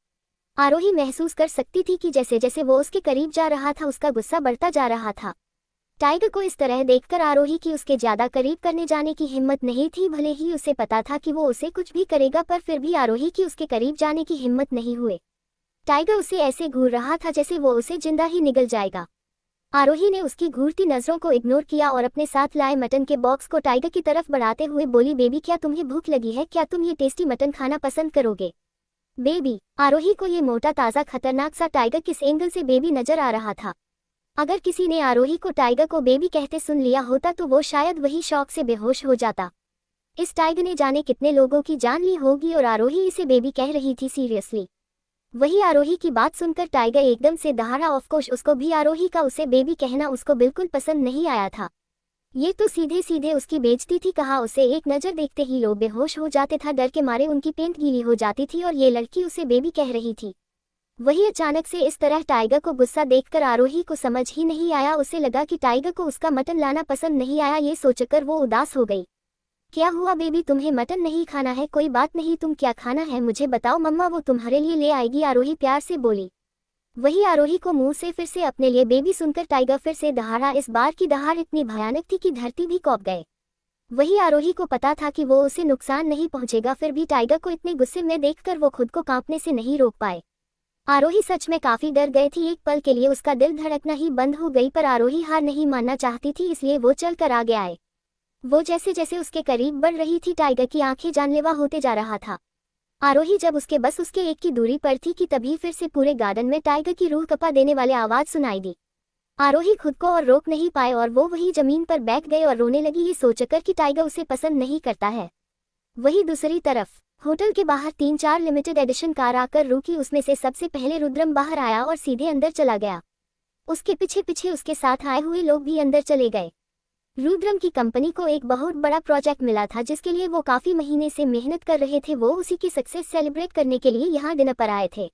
आरोही महसूस कर सकती थी कि जैसे जैसे वो उसके करीब जा रहा था उसका गुस्सा बढ़ता जा रहा था। टाइगर को इस तरह देखकर आरोही की उसके ज्यादा करीब करने जाने की हिम्मत नहीं थी। भले ही उसे पता था कि वो उसे कुछ भी करेगा, पर फिर भी आरोही की उसके करीब जाने की हिम्मत नहीं हुई। टाइगर उसे ऐसे घूर रहा था जैसे वो उसे जिंदा ही निगल जाएगा। आरोही ने उसकी घूरती नजरों को इग्नोर किया और अपने साथ लाए मटन के बॉक्स को टाइगर की तरफ बढ़ाते हुए बोली, बेबी क्या तुम्हें भूख लगी है? क्या तुम ये टेस्टी मटन खाना पसंद करोगे? बेबी। आरोही को ये मोटा ताज़ा खतरनाक सा टाइगर किस एंगल से बेबी नजर आ रहा था। अगर किसी ने आरोही को टाइगर को बेबी कहते सुन लिया होता तो वो शायद वही शौक से बेहोश हो जाता। इस टाइगर ने जाने कितने लोगों की जान ली होगी और आरोही इसे बेबी कह रही थी सीरियसली। वही आरोही की बात सुनकर टाइगर एकदम से दहाड़ा। ऑफकोर्स उसको भी आरोही का उसे बेबी कहना उसको बिल्कुल पसंद नहीं आया था। ये तो सीधे सीधे उसकी बेइज्जती थी। कहा उसे एक नज़र देखते ही लोग बेहोश हो जाते था, डर के मारे उनकी पेंट गीली हो जाती थी और ये लड़की उसे बेबी कह रही थी। वही अचानक से इस तरह टाइगर को गुस्सा देखकर आरोही को समझ ही नहीं आया। उसे लगा कि टाइगर को उसका मटन लाना पसंद नहीं आया। ये सोचकर वो उदास हो गई। क्या हुआ बेबी, तुम्हें मटन नहीं खाना है? कोई बात नहीं, तुम क्या खाना है मुझे बताओ, मम्मा वो तुम्हारे लिए ले आएगी, आरोही प्यार से बोली। वही आरोही को मुंह से फिर से अपने लिए बेबी सुनकर टाइगर फिर से दहाड़ा। इस बार की दहाड़ इतनी भयानक थी कि धरती भी कौंप गए। वही आरोही को पता था कि वो उसे नुकसान नहीं पहुंचेगा, फिर भी टाइगर को इतने गुस्से में देखकर वो खुद को कांपने से नहीं रोक पाए। आरोही सच में काफी डर गई थी। एक पल के लिए उसका दिल धड़कना ही बंद हो गई, पर आरोही हार नहीं मानना चाहती थी, इसलिए वो चल कर आगे आए। वो जैसे जैसे उसके करीब बढ़ रही थी टाइगर की आंखें जानलेवा होते जा रहा था। आरोही जब उसके बस उसके एक की दूरी पर थी कि तभी फिर से पूरे गार्डन में टाइगर की रूह कपा देने वाले आवाज सुनाई दी। आरोही खुद को और रोक नहीं पाए और वो वही जमीन पर बैठ गए और रोने लगी, ये सोचकर कि टाइगर उसे पसंद नहीं करता है। वही दूसरी तरफ होटल के बाहर 3-4 लिमिटेड एडिशन कार आकर रुकी। उसमें से सबसे पहले रुद्रम बाहर आया और सीधे अंदर चला गया। उसके पीछे पीछे उसके साथ आए हुए लोग भी अंदर चले गए। रुद्रम की कंपनी को एक बहुत बड़ा प्रोजेक्ट मिला था जिसके लिए वो काफी महीने से मेहनत कर रहे थे। वो उसी की सक्सेस सेलिब्रेट करने के लिए यहाँ डिनर पर आए थे।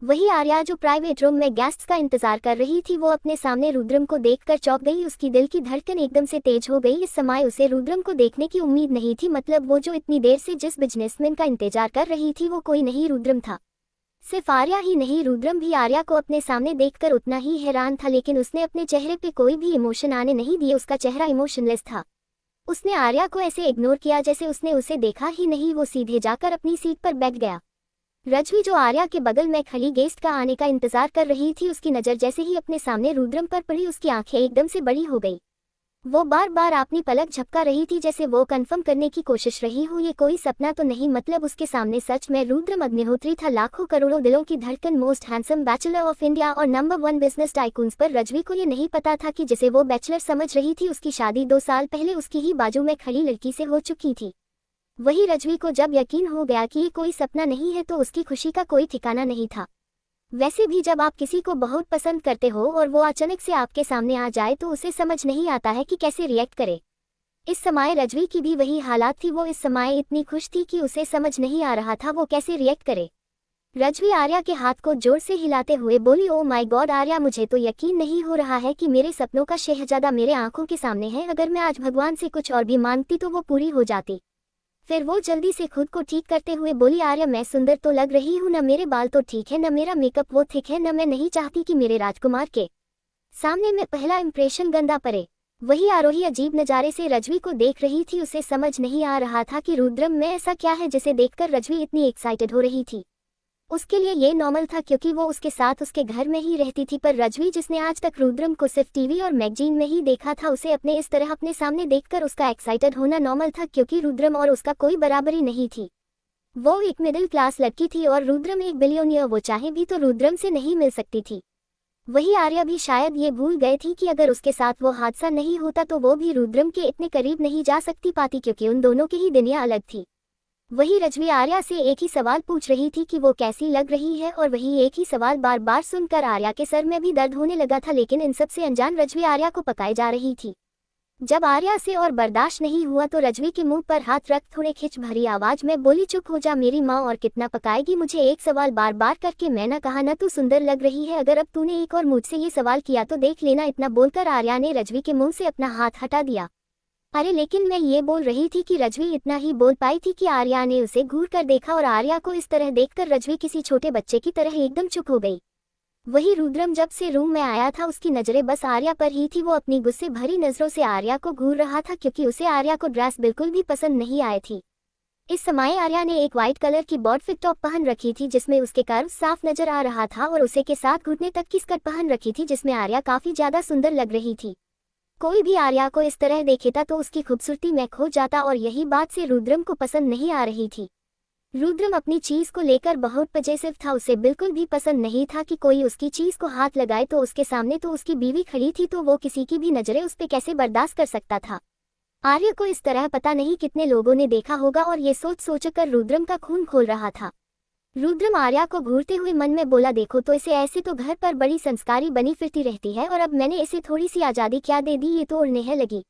वही आर्या जो प्राइवेट रूम में गेस्ट्स का इंतजार कर रही थी, वो अपने सामने रुद्रम को देखकर चौंक गई। उसकी दिल की धड़कन एकदम से तेज हो गई। इस समय उसे रुद्रम को देखने की उम्मीद नहीं थी। मतलब वो जो इतनी देर से जिस बिजनेसमैन का इंतजार कर रही थी वो कोई नहीं रुद्रम था। सिर्फ आर्या ही नहीं, रुद्रम भी आर्या को अपने सामने देखकर उतना ही हैरान था, लेकिन उसने अपने चेहरे पे कोई भी इमोशन आने नहीं दिए। उसका चेहरा इमोशनलेस था। उसने आर्या को ऐसे इग्नोर किया जैसे उसने उसे देखा ही नहीं। वो सीधे जाकर अपनी सीट पर बैठ गया। रजवी जो आर्या के बगल में खड़ी गेस्ट का आने का इंतजार कर रही थी, उसकी नज़र जैसे ही अपने सामने रुद्रम पर पड़ी उसकी आंखें एकदम से बड़ी हो गई। वो बार बार अपनी पलक झपका रही थी जैसे वो कंफर्म करने की कोशिश रही हो ये कोई सपना तो नहीं। मतलब उसके सामने सच में रुद्रम अग्निहोत्री था, लाखों करोड़ों दिलों की धड़कन, most handsome bachelor of India और नंबर 1 बिजनेस टाइकून्स। पर रजवी को ये नहीं पता था कि जिसे वो बैचलर समझ रही थी उसकी शादी 2 साल पहले उसकी ही बाजू में खड़ी लड़की से हो चुकी थी। वही रजवी को जब यकीन हो गया कि ये कोई सपना नहीं है तो उसकी खुशी का कोई ठिकाना नहीं था। वैसे भी जब आप किसी को बहुत पसंद करते हो और वो अचानक से आपके सामने आ जाए तो उसे समझ नहीं आता है कि कैसे रिएक्ट करे। इस समय रजवी की भी वही हालात थी। वो इस समय इतनी खुश थी कि उसे समझ नहीं आ रहा था वो कैसे रिएक्ट करे। रजवी आर्या के हाथ को जोर से हिलाते हुए बोली, ओ माय गॉड आर्या, मुझे तो यकीन नहीं हो रहा है कि मेरे सपनों का शहजादा मेरे आंखों के सामने है। अगर मैं आज भगवान से कुछ और भी मांगती तो वो पूरी हो जाती। फिर वो जल्दी से खुद को ठीक करते हुए बोली, आर्या मैं सुंदर तो लग रही हूँ न, मेरे बाल तो ठीक है, न मेरा मेकअप वो थिक है, न मैं नहीं चाहती कि मेरे राजकुमार के सामने में पहला इंप्रेशन गंदा पड़े। वही आरोही अजीब नज़ारे से रजवी को देख रही थी। उसे समझ नहीं आ रहा था कि रुद्रम में ऐसा क्या है जिसे देखकर रजवी इतनी एक्साइटेड हो रही थी। उसके लिए ये नॉर्मल था क्योंकि वो उसके साथ उसके घर में ही रहती थी, पर रजवी जिसने आज तक रुद्रम को सिर्फ टीवी और मैगजीन में ही देखा था, उसे अपने इस तरह अपने सामने देखकर उसका एक्साइटेड होना नॉर्मल था क्योंकि रुद्रम और उसका कोई बराबरी नहीं थी। वो एक मिडिल क्लास लड़की थी और रुद्रम एक बिलियनियर। वो चाहे भी तो रुद्रम से नहीं मिल सकती थी। वही आर्या भी शायद ये भूल गए थी कि अगर उसके साथ वो हादसा नहीं होता तो वो भी रुद्रम के इतने करीब नहीं जा सकती पाती क्योंकि उन दोनों की ही दुनिया अलग थी। वही रजवी आर्या से एक ही सवाल पूछ रही थी कि वो कैसी लग रही है और वही एक ही सवाल बार बार सुनकर आर्या के सर में भी दर्द होने लगा था। लेकिन इन सब से अनजान रजवी आर्या को पकाई जा रही थी। जब आर्या से और बर्दाश्त नहीं हुआ तो रजवी के मुंह पर हाथ रख थोड़े खिंच भरी आवाज में बोली, चुप हो जा मेरी माँ, और कितना पकाएगी मुझे एक सवाल बार बार करके। मैं ना कहा ना तू सुंदर लग रही है, अगर अब तूने एक और मुझसे ये सवाल किया तो देख लेना। इतना बोलकर आर्या ने रजवी के मुंह से अपना हाथ हटा दिया। अरे लेकिन मैं ये बोल रही थी कि रजवी इतना ही बोल पाई थी कि आर्या ने उसे घूर कर देखा और आर्या को इस तरह देखकर रजवी किसी छोटे बच्चे की तरह एकदम चुप हो गई। वही रुद्रम जब से रूम में आया था उसकी नजरें बस आर्या पर ही थी। वो अपनी गुस्से भरी नजरों से आर्या को घूर रहा था क्योंकि उसे आर्या को ड्रेस बिल्कुल भी पसंद नहीं आई थी। इस समय आर्या ने एक व्हाइट कलर की बॉड फिट टॉप पहन रखी थी जिसमें उसके कर्व साफ नजर आ रहा था और उसे के साथ घुटने तक की स्कर्ट पहन रखी थी जिसमें आर्या काफी ज्यादा सुंदर लग रही थी। कोई भी आर्या को इस तरह देखेता तो उसकी खूबसूरती में खो जाता और यही बात से रुद्रम को पसंद नहीं आ रही थी। रुद्रम अपनी चीज को लेकर बहुत पजेसिव था। उसे बिल्कुल भी पसंद नहीं था कि कोई उसकी चीज को हाथ लगाए, तो उसके सामने तो उसकी बीवी खड़ी थी तो वो किसी की भी नजरें उस पर कैसे बर्दाश्त कर सकता था। आर्य को इस तरह पता नहीं कितने लोगों ने देखा होगा और ये सोच सोचकर रुद्रम का खून खोल रहा था। रुद्रम आर्या को घूरते हुए मन में बोला, देखो तो इसे ऐसे तो घर पर बड़ी संस्कारी बनी फिरती रहती है और अब मैंने इसे थोड़ी सी आजादी क्या दे दी, ये तो उड़ने है लगी।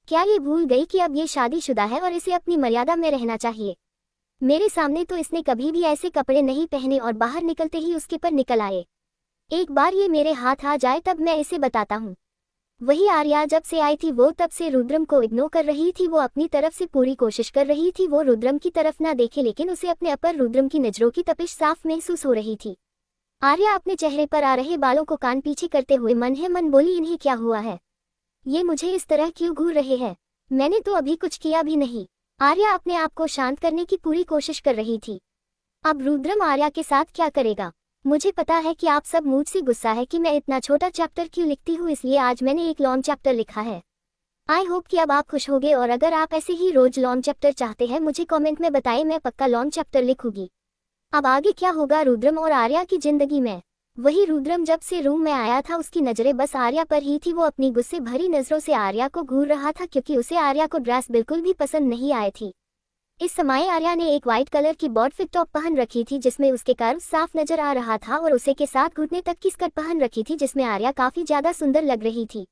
क्या ये भूल गई कि अब ये शादीशुदा है और इसे अपनी मर्यादा में रहना चाहिए। मेरे सामने तो इसने कभी भी ऐसे कपड़े नहीं पहने और बाहर निकलते ही उसके पर निकल आए। एक बार ये मेरे हाथ आ जाए तब मैं इसे बताता हूँ। वही आर्या जब से आई थी वो तब से रुद्रम को इग्नोर कर रही थी। वो अपनी तरफ से पूरी कोशिश कर रही थी वो रुद्रम की तरफ ना देखे, लेकिन उसे अपने अपर रुद्रम की नजरों की तपिश साफ महसूस हो रही थी। आर्या अपने चेहरे पर आ रहे बालों को कान पीछे करते हुए मन ही मन बोली, इन्हें क्या हुआ है, ये मुझे इस तरह क्यों घूर रहे हैं, मैंने तो अभी कुछ किया भी नहीं। आर्या अपने आप को शांत करने की पूरी कोशिश कर रही थी। अब रुद्रम आर्या के साथ क्या करेगा। मुझे पता है कि आप सब मुझसे गुस्सा है कि मैं इतना छोटा चैप्टर क्यों लिखती हूँ, इसलिए आज मैंने एक लॉन्ग चैप्टर लिखा है। आई होप कि अब आप खुश होंगे और अगर आप ऐसे ही रोज लॉन्ग चैप्टर चाहते हैं मुझे कमेंट में बताएं, मैं पक्का लॉन्ग चैप्टर लिखूंगी। अब आगे क्या होगा रुद्रम और आर्या की जिंदगी में। वही रुद्रम जब से रूम में आया था उसकी नजरें बस आर्या पर ही थी। वो अपनी गुस्से भरी नजरों से आर्या को घूर रहा था क्योंकि उसे आर्या को ड्रेस बिल्कुल भी पसंद नहीं आई थी। इस समय आर्या ने एक व्हाइट कलर की बॉड फिट टॉप पहन रखी थी जिसमें उसके कर्व साफ नजर आ रहा था और उसे के साथ घुटने तक की स्कर्ट पहन रखी थी जिसमें आर्या काफी ज्यादा सुंदर लग रही थी।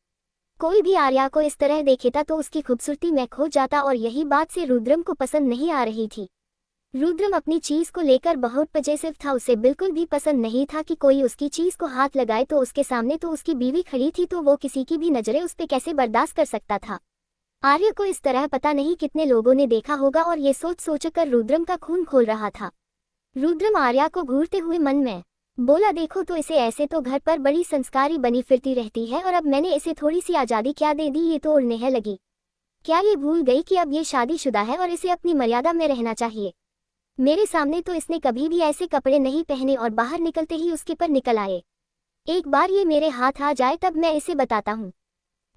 कोई भी आर्या को इस तरह देखेता तो उसकी खूबसूरती में खो जाता और यही बात से रुद्रम को पसंद नहीं आ रही थी। रुद्रम अपनी चीज को लेकर बहुत पजेसिव था। उसे बिल्कुल भी पसंद नहीं था कि कोई उसकी चीज को हाथ लगाए, तो उसके सामने तो उसकी बीवी खड़ी थी तो वो किसी की भी नजरें उस पर कैसे बर्दाश्त कर सकता था। आर्य को इस तरह पता नहीं कितने लोगों ने देखा होगा और ये सोच सोचकर रुद्रम का खून खोल रहा था। रुद्रम आर्या को घूरते हुए मन में बोला, देखो तो इसे ऐसे तो घर पर बड़ी संस्कारी बनी फिरती रहती है और अब मैंने इसे थोड़ी सी आजादी क्या दे दी, ये तो उड़ने है लगी। क्या ये भूल गई कि अब ये शादीशुदा है और इसे अपनी मर्यादा में रहना चाहिए। मेरे सामने तो इसने कभी भी ऐसे कपड़े नहीं पहने और बाहर निकलते ही उसके पर निकल आए। एक बार ये मेरे हाथ आ जाए तब मैं इसे बताता हूँ।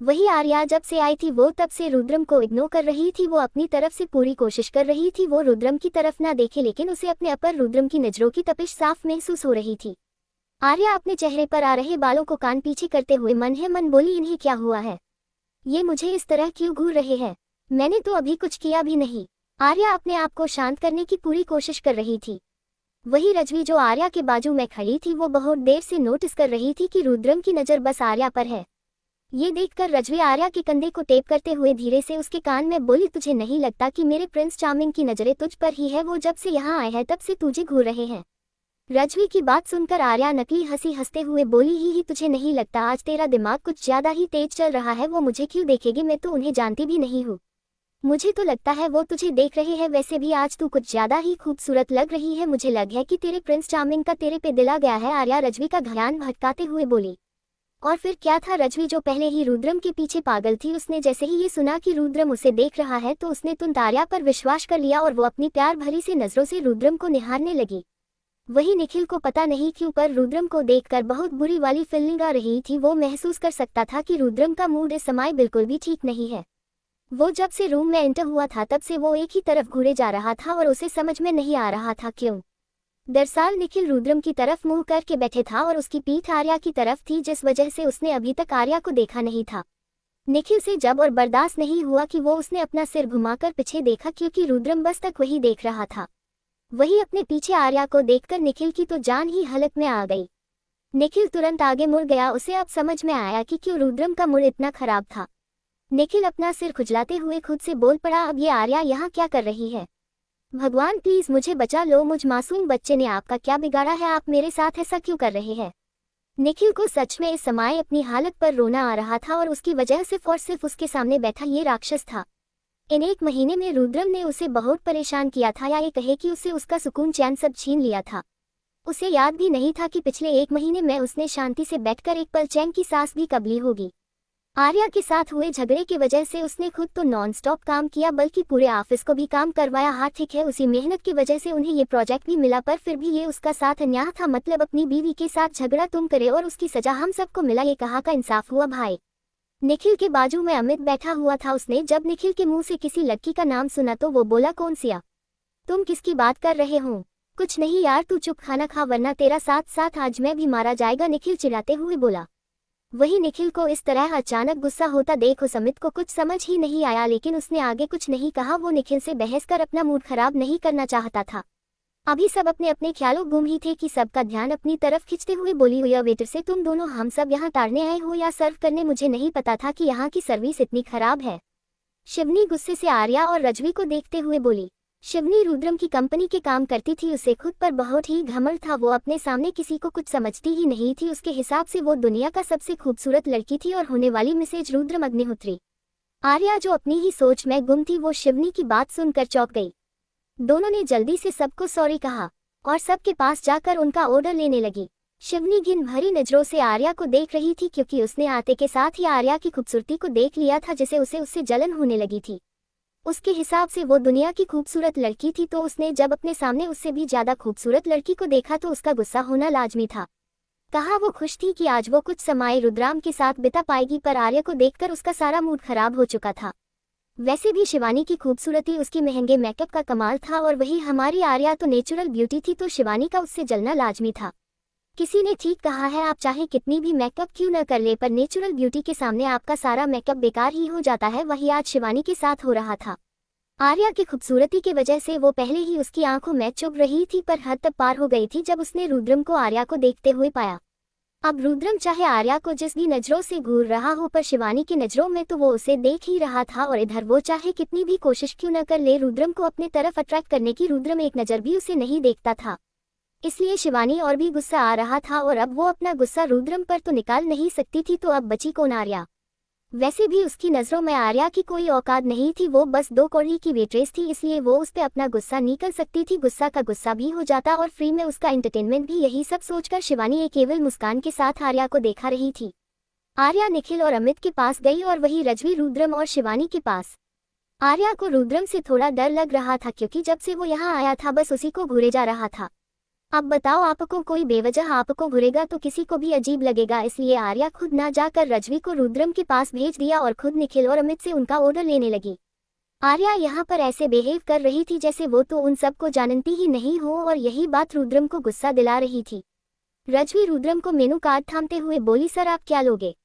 वही आर्या जब से आई थी वो तब से रुद्रम को इग्नोर कर रही थी। वो अपनी तरफ से पूरी कोशिश कर रही थी वो रुद्रम की तरफ ना देखे, लेकिन उसे अपने अपर रुद्रम की नजरों की तपिश साफ महसूस हो रही थी। आर्या अपने चेहरे पर आ रहे बालों को कान पीछे करते हुए मन ही मन बोली, इन्हें क्या हुआ है, ये मुझे इस तरह क्यों घूर रहे हैं, मैंने तो अभी कुछ किया भी नहीं। आर्या अपने आप को शांत करने की पूरी कोशिश कर रही थी। वही रजवी जो आर्या के बाजू में खड़ी थी वो बहुत देर से नोटिस कर रही थी कि रुद्रम की नजर बस आर्या पर है। ये देखकर रजवी आर्या के कंधे को टेप करते हुए धीरे से उसके कान में बोली, तुझे नहीं लगता कि मेरे प्रिंस चार्मिंग की नजरें तुझ पर ही है, वो जब से यहाँ आए हैं तब से तुझे घूर रहे हैं। रजवी की बात सुनकर आर्या नकली हंसी हंसते हुए बोली, ही तुझे नहीं लगता आज तेरा दिमाग कुछ ज्यादा ही तेज चल रहा है, वो मुझे क्यों देखेगी, मैं तो उन्हें जानती भी नहीं हूँ। मुझे तो लगता है वो तुझे देख रहे हैं, वैसे भी आज तू कुछ ज्यादा ही खूबसूरत लग रही है, मुझे लग है कि तेरे प्रिंस चार्मिंग का तेरे पे दिल आ गया है। आर्या रजवी का ध्यान भटकाते हुए बोली। और फिर क्या था, रजवी जो पहले ही रुद्रम के पीछे पागल थी, उसने जैसे ही ये सुना कि रुद्रम उसे देख रहा है तो उसने तुरंत आर्या पर विश्वास कर लिया और वो अपनी प्यार भरी सी नजरों से रुद्रम को निहारने लगी। वही निखिल को पता नहीं क्यों पर रुद्रम को देखकर बहुत बुरी वाली फीलिंग आ रही थी। वो महसूस कर सकता था कि रुद्रम का मूड इस समय बिल्कुल भी ठीक नहीं है। वो जब से रूम में एंटर हुआ था तब से वो एक ही तरफ घूरे जा रहा था और उसे समझ में नहीं आ रहा था क्यों। दरअसल निखिल रुद्रम की तरफ मुंह करके बैठे था और उसकी पीठ आर्या की तरफ थी, जिस वजह से उसने अभी तक आर्या को देखा नहीं था। निखिल से जब और बर्दाश्त नहीं हुआ कि वो उसने अपना सिर घुमाकर पीछे देखा क्योंकि रुद्रम बस तक वही देख रहा था। वही अपने पीछे आर्या को देखकर निखिल की तो जान ही हलक में आ गई। निखिल तुरंत आगे मुड़ गया। उसे अब समझ में आया कि क्यों रुद्रम का मूड इतना खराब था। निखिल अपना सिर खुजलाते हुए खुद से बोल पड़ा, अब ये आर्या यहाँ क्या कर रही है, भगवान प्लीज मुझे बचा लो, मुझ मासूम बच्चे ने आपका क्या बिगाड़ा है, आप मेरे साथ ऐसा क्यों कर रहे हैं। निखिल को सच में इस समय अपनी हालत पर रोना आ रहा था और उसकी वजह सिर्फ और सिर्फ उसके सामने बैठा ये राक्षस था। इन एक महीने में रुद्रम ने उसे बहुत परेशान किया था, या ये कहे कि उसे उसका सुकून चैन सब छीन लिया था। उसे याद भी नहीं था कि पिछले एक महीने में उसने शांति से बैठकर एक पल चैन की सांस भी कब ली होगी। आर्या के साथ हुए झगड़े की वजह से उसने खुद तो नॉनस्टॉप काम किया बल्कि पूरे ऑफिस को भी काम करवाया। हाँ ठीक है, उसी मेहनत की वजह से उन्हें ये प्रोजेक्ट भी मिला, पर फिर भी ये उसका साथ अन्याय था। मतलब अपनी बीवी के साथ झगड़ा तुम करे और उसकी सजा हम सबको मिला, ये कहाँ का इंसाफ हुआ भाई। निखिल के बाजू में अमित बैठा हुआ था। उसने जब निखिल के मुंह से किसी लड़की का नाम सुना तो वो बोला, कौन सिया, तुम किसकी बात कर रहे हो? कुछ नहीं यार, तू चुप खाना खा वरना तेरा साथ साथ आज मैं भी मारा जाएगा, निखिल चिल्लाते हुए बोला। वही निखिल को इस तरह अचानक गुस्सा होता देख उस अमित को कुछ समझ ही नहीं आया, लेकिन उसने आगे कुछ नहीं कहा। वो निखिल से बहस कर अपना मूड खराब नहीं करना चाहता था। अभी सब अपने अपने ख्यालों गुम ही थे कि सबका ध्यान अपनी तरफ खींचते हुए बोली, हुई वेटर से, तुम दोनों हम सब यहाँ ताड़ने आए हो या सर्व करने? मुझे नहीं पता था कि यहाँ की सर्विस इतनी खराब है। शिवनी गुस्से से आर्या और रजवी को देखते हुए बोली। शिवनी रुद्रम की कंपनी के काम करती थी, उसे खुद पर बहुत ही घमंड था। वो अपने सामने किसी को कुछ समझती ही नहीं थी। उसके हिसाब से वो दुनिया का सबसे खूबसूरत लड़की थी और होने वाली मिसेज रुद्रम अग्निहोत्री। आर्या जो अपनी ही सोच में गुम थी, वो शिवनी की बात सुनकर चौंक गई। दोनों ने जल्दी से सबको सॉरी कहा और सबके पास जाकर उनका ऑर्डर लेने लगी। शिवनी घिन भरी नजरों से आर्या को देख रही थी, क्योंकि उसने आते के साथ ही आर्या की खूबसूरती को देख लिया था, जिसे उसे उससे जलन होने लगी थी। उसके हिसाब से वो दुनिया की खूबसूरत लड़की थी, तो उसने जब अपने सामने उससे भी ज्यादा खूबसूरत लड़की को देखा तो उसका गुस्सा होना लाजमी था। कहा वो खुश थी कि आज वो कुछ समय रुद्राम के साथ बिता पाएगी, पर आर्या को देखकर उसका सारा मूड खराब हो चुका था। वैसे भी शिवानी की खूबसूरती उसकी महंगे मेकअप का कमाल था, और वही हमारी आर्या तो नेचुरल ब्यूटी थी, तो शिवानी का उससे जलना लाजमी था। किसी ने ठीक कहा है, आप चाहे कितनी भी मेकअप क्यों न कर ले, पर नेचुरल ब्यूटी के सामने आपका सारा मेकअप बेकार ही हो जाता है। वही आज शिवानी के साथ हो रहा था। आर्या की खूबसूरती की वजह से वो पहले ही उसकी आंखों में चुभ रही थी, पर हद तक पार हो गई थी जब उसने रुद्रम को आर्या को देखते हुए पाया। अब रुद्रम चाहे आर्या को जिस भी नजरों से घूर रहा हो, पर शिवानी की नजरों में तो वो उसे देख ही रहा था। और इधर वो चाहे कितनी भी कोशिश क्यों न कर ले रुद्रम को अपने तरफ अट्रैक्ट करने की, रुद्रम एक नजर भी उसे नहीं देखता था। इसलिए शिवानी और भी गुस्सा आ रहा था, और अब वो अपना गुस्सा रुद्रम पर तो निकाल नहीं सकती थी, तो अब बची कौन आर्या। वैसे भी उसकी नजरों में आर्या की कोई औकात नहीं थी, वो बस 2 कौड़ी की वेट्रेस थी, इसलिए वो उस पर अपना गुस्सा निकल सकती थी। गुस्सा का गुस्सा भी हो जाता और फ्री में उसका एंटरटेनमेंट भी। यही सब सोचकर शिवानी एक केवल मुस्कान के साथ आर्या को देखा रही थी। आर्या निखिल और अमित के पास गई और वही रजवी रुद्रम और शिवानी के पास। आर्या को रुद्रम से थोड़ा डर लग रहा था, क्योंकि जब से वो यहाँ आया था बस उसी को घूरे जा रहा था। अब बताओ, आपको कोई बेवजह आपको घुरेगा तो किसी को भी अजीब लगेगा, इसलिए आर्या खुद ना जाकर रजवी को रुद्रम के पास भेज दिया और खुद निखिल और अमित से उनका ऑर्डर लेने लगी। आर्या यहाँ पर ऐसे बिहेव कर रही थी जैसे वो तो उन सबको जानती ही नहीं हो, और यही बात रुद्रम को गुस्सा दिला रही थी। रजवी रुद्रम को मेनू कार्ड थामते हुए बोली, सर आप क्या लोगे?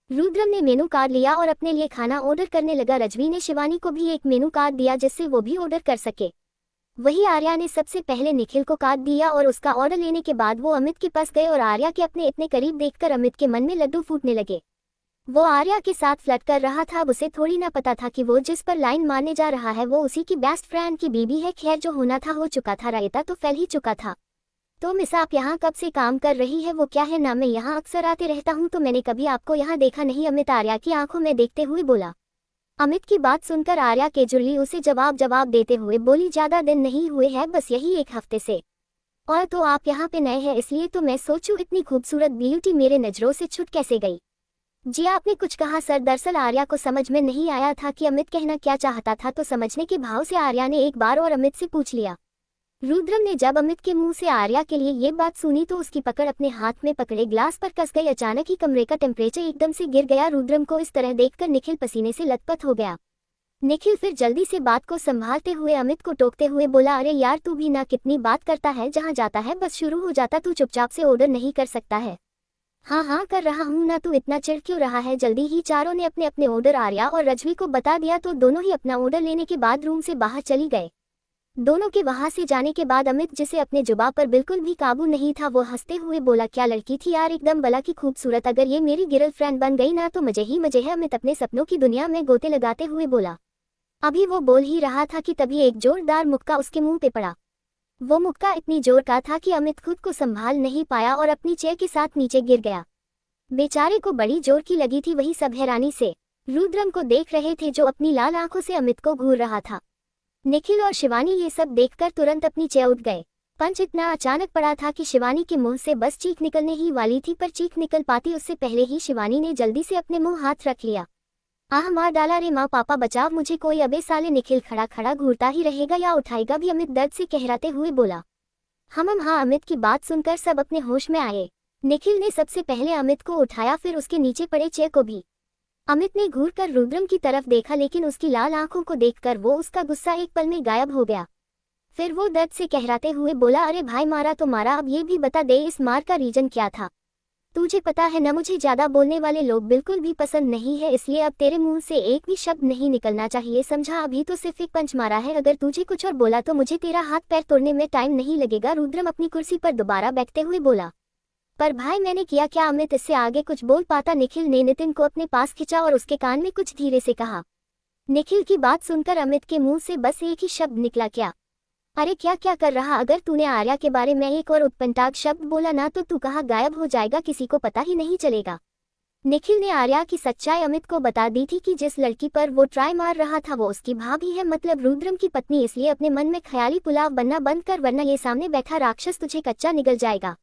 रुद्रम ने मेनू कार्ड लिया और अपने लिए खाना ऑर्डर करने लगा। रजवी ने शिवानी को भी एक मेनू कार्ड दिया जिससे वो भी ऑर्डर कर सके। वही आर्या ने सबसे पहले निखिल को कार्ड दिया, और उसका ऑर्डर लेने के बाद वो अमित के पास गए, और आर्या के अपने इतने करीब देखकर अमित के मन में लड्डू फूटने लगे। वो आर्या के साथ फ्लर्ट कर रहा था। अब उसे थोड़ी ना पता था कि वो जिस पर लाइन मारने जा रहा है वो उसी की बेस्ट फ्रेंड की बीबी है। खैर, जो होना था हो चुका था, रायता तो फैल ही चुका था। तो मिस, आप यहाँ कब से काम कर रही है? वो क्या है ना, मैं यहाँ अक्सर आते रहता हूँ, तो मैंने कभी आपको यहाँ देखा नहीं, अमित आर्या की आंखों में देखते हुए बोला। अमित की बात सुनकर आर्या केजुअली उसे जवाब देते हुए बोली, ज्यादा दिन नहीं हुए हैं, बस यही 1 हफ्ते से। और तो आप यहाँ पे नए हैं, इसलिए तो मैं सोचूं इतनी खूबसूरत ब्यूटी मेरे नजरों से छूट कैसे गई? जी आपने कुछ कहा सर। दरअसल आर्या को समझ में नहीं आया था कि अमित कहना क्या चाहता था, तो समझने के भाव से आर्या ने एक बार और अमित से पूछ लिया। रुद्रम ने जब अमित के मुंह से आर्या के लिए ये बात सुनी तो उसकी पकड़ अपने हाथ में पकड़े ग्लास पर कस गई। अचानक ही कमरे का टेम्परेचर एकदम से गिर गया। रुद्रम को इस तरह देखकर निखिल पसीने से लथपथ हो गया। निखिल फिर जल्दी से बात को संभालते हुए अमित को टोकते हुए बोला, अरे यार तू भी ना कितनी बात करता है, जहाँ जाता है बस शुरू हो जाता, तू चुपचाप से ऑर्डर नहीं कर सकता है? हाँ हाँ कर रहा हूँ ना, तू इतना चिढ़ क्यों रहा है? जल्दी ही चारों ने अपने अपने ऑर्डर आर्या और रजवी को बता दिया, तो दोनों ही अपना ऑर्डर लेने के बाद रूम से बाहर चली गए। दोनों के वहां से जाने के बाद अमित, जिसे अपने जुबान पर बिल्कुल भी काबू नहीं था, वो हंसते हुए बोला, क्या लड़की थी यार, एकदम बला की खूबसूरत, अगर ये मेरी गर्लफ्रेंड बन गई ना तो मजे ही मजे है। अमित अपने सपनों की दुनिया में गोते लगाते हुए बोला। अभी वो बोल ही रहा था कि तभी एक जोरदार मुक्का उसके मुंह पे पड़ा। वो मुक्का इतनी जोर का था कि अमित खुद को संभाल नहीं पाया और अपनी चेयर के साथ नीचे गिर गया। बेचारे को बड़ी जोर की लगी थी। वही सब हैरानी से रुद्रम को देख रहे थे, जो अपनी लाल आंखों से अमित को घूर रहा था। निखिल और शिवानी ये सब देखकर तुरंत अपनी चेयर उठ गए। पंच इतना अचानक पड़ा था कि शिवानी के मुंह से बस चीख निकलने ही वाली थी, पर चीख निकल पाती उससे पहले ही शिवानी ने जल्दी से अपने मुंह हाथ रख लिया। आह मार डाला रे माँ, पापा बचाव मुझे कोई, अबे साले। निखिल खड़ा खड़ा घूरता ही रहेगा या उठाएगा भी, अमित दर्द से कहराते हुए बोला। हाँ। अमित की बात सुनकर सब अपने होश में आए। निखिल ने सबसे पहले अमित को उठाया, फिर उसके नीचे पड़े चेयर को भी। अमित ने घूर कर रुद्रम की तरफ देखा, लेकिन उसकी लाल आंखों को देखकर वो उसका गुस्सा एक पल में गायब हो गया। फिर वो दर्द से कहराते हुए बोला, अरे भाई मारा तो मारा, अब ये भी बता दे इस मार का रीजन क्या था। तुझे पता है न, मुझे ज्यादा बोलने वाले लोग बिल्कुल भी पसंद नहीं है, इसलिए अब तेरे मुंह से एक भी शब्द नहीं निकलना चाहिए, समझा। अभी तो सिर्फ एक पंच मारा है, अगर तुझे कुछ और बोला तो मुझे तेरा हाथ पैर तोड़ने में टाइम नहीं लगेगा। रुद्रम अपनी कुर्सी पर दोबारा बैठते हुए बोला। पर भाई मैंने किया क्या? अमित इससे आगे कुछ बोल पाता। निखिल ने नितिन को अपने पास खींचा और उसके कान में कुछ धीरे से कहा। निखिल की बात सुनकर अमित के मुंह से बस एक ही शब्द निकला, क्या? अरे क्या कर रहा? अगर तूने आर्या के बारे में एक और उत्पन्नाक शब्द बोला ना तो तू कहाँ गायब हो जाएगा, किसी को पता ही नहीं चलेगा। निखिल ने आर्या की सच्चाई अमित को बता दी थी कि जिस लड़की पर वो ट्राई मार रहा था वो उसकी भाभी है, मतलब रुद्रम की पत्नी। इसलिए अपने मन में ख्याली पुलाव बनना बंद कर, वरना ये सामने बैठा राक्षस तुझे कच्चा निगल जाएगा।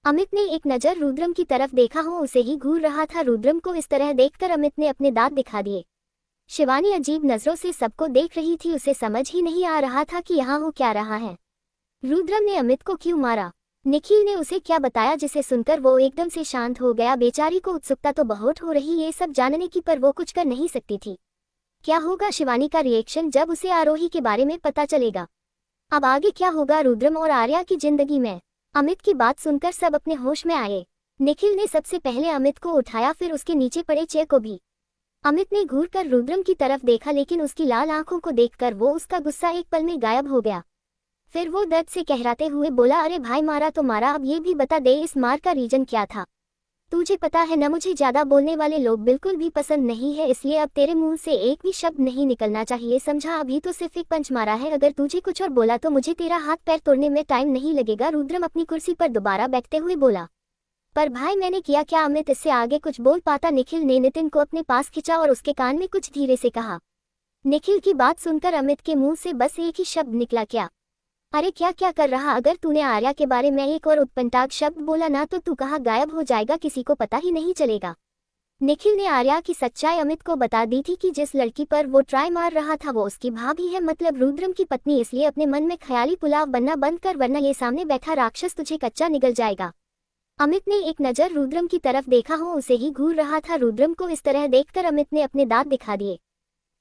अमित ने एक नजर रुद्रम की तरफ देखा, हो उसे ही घूर रहा था। रुद्रम को इस तरह देखकर अमित ने अपने दांत दिखा दिए। शिवानी अजीब नजरों से सबको देख रही थी, उसे समझ ही नहीं आ रहा था कि यहाँ हो क्या रहा है। रुद्रम ने अमित को क्यों मारा? निखिल ने उसे क्या बताया जिसे सुनकर वो एकदम से शांत हो गया? बेचारी को उत्सुकता तो बहुत हो रही ये सब जानने की, पर वो कुछ कर नहीं सकती थी। क्या होगा शिवानी का रिएक्शन जब उसे आरोही के बारे में पता चलेगा? अब आगे क्या होगा रुद्रम और आर्या की जिंदगी में? अमित की बात सुनकर सब अपने होश में आए। निखिल ने सबसे पहले अमित को उठाया, फिर उसके नीचे पड़े चेयर को भी। अमित ने घूर कर रुद्रम की तरफ देखा, लेकिन उसकी लाल आंखों को देखकर वो उसका गुस्सा एक पल में गायब हो गया। फिर वो दर्द से कहराते हुए बोला, अरे भाई मारा तो मारा, अब ये भी बता दे इस मार का रीजन क्या था। तुझे पता है न, मुझे ज्यादा बोलने वाले लोग बिल्कुल भी पसंद नहीं है, इसलिए अब तेरे मुंह से एक भी शब्द नहीं निकलना चाहिए, समझा। अभी तो सिर्फ एक पंच मारा है, अगर तुझे कुछ और बोला तो मुझे तेरा हाथ पैर तोड़ने में टाइम नहीं लगेगा। रुद्रम अपनी कुर्सी पर दोबारा बैठते हुए बोला। पर भाई मैंने किया क्या? अमित इससे आगे कुछ बोल पाता। निखिल ने नितिन को अपने पास खींचा और उसके कान में कुछ धीरे से कहा। निखिल की बात सुनकर अमित के मुंह से बस एक ही शब्द निकला, क्या? अरे क्या कर रहा? अगर तूने आर्या के बारे में एक और उत्पन्नाक शब्द बोला ना तो तू कहाँ गायब हो जाएगा, किसी को पता ही नहीं चलेगा। निखिल ने आर्या की सच्चाई अमित को बता दी थी कि जिस लड़की पर वो ट्राई मार रहा था वो उसकी भाभी है, मतलब रुद्रम की पत्नी। इसलिए अपने मन में ख्याली पुलाव बनना बंद कर, वरना ये सामने बैठा राक्षस तुझे कच्चा निगल जाएगा। अमित ने एक नजर रुद्रम की तरफ देखा, हो उसे ही घूर रहा था। रुद्रम को इस तरह देखकर अमित ने अपने दांत दिखा दिए।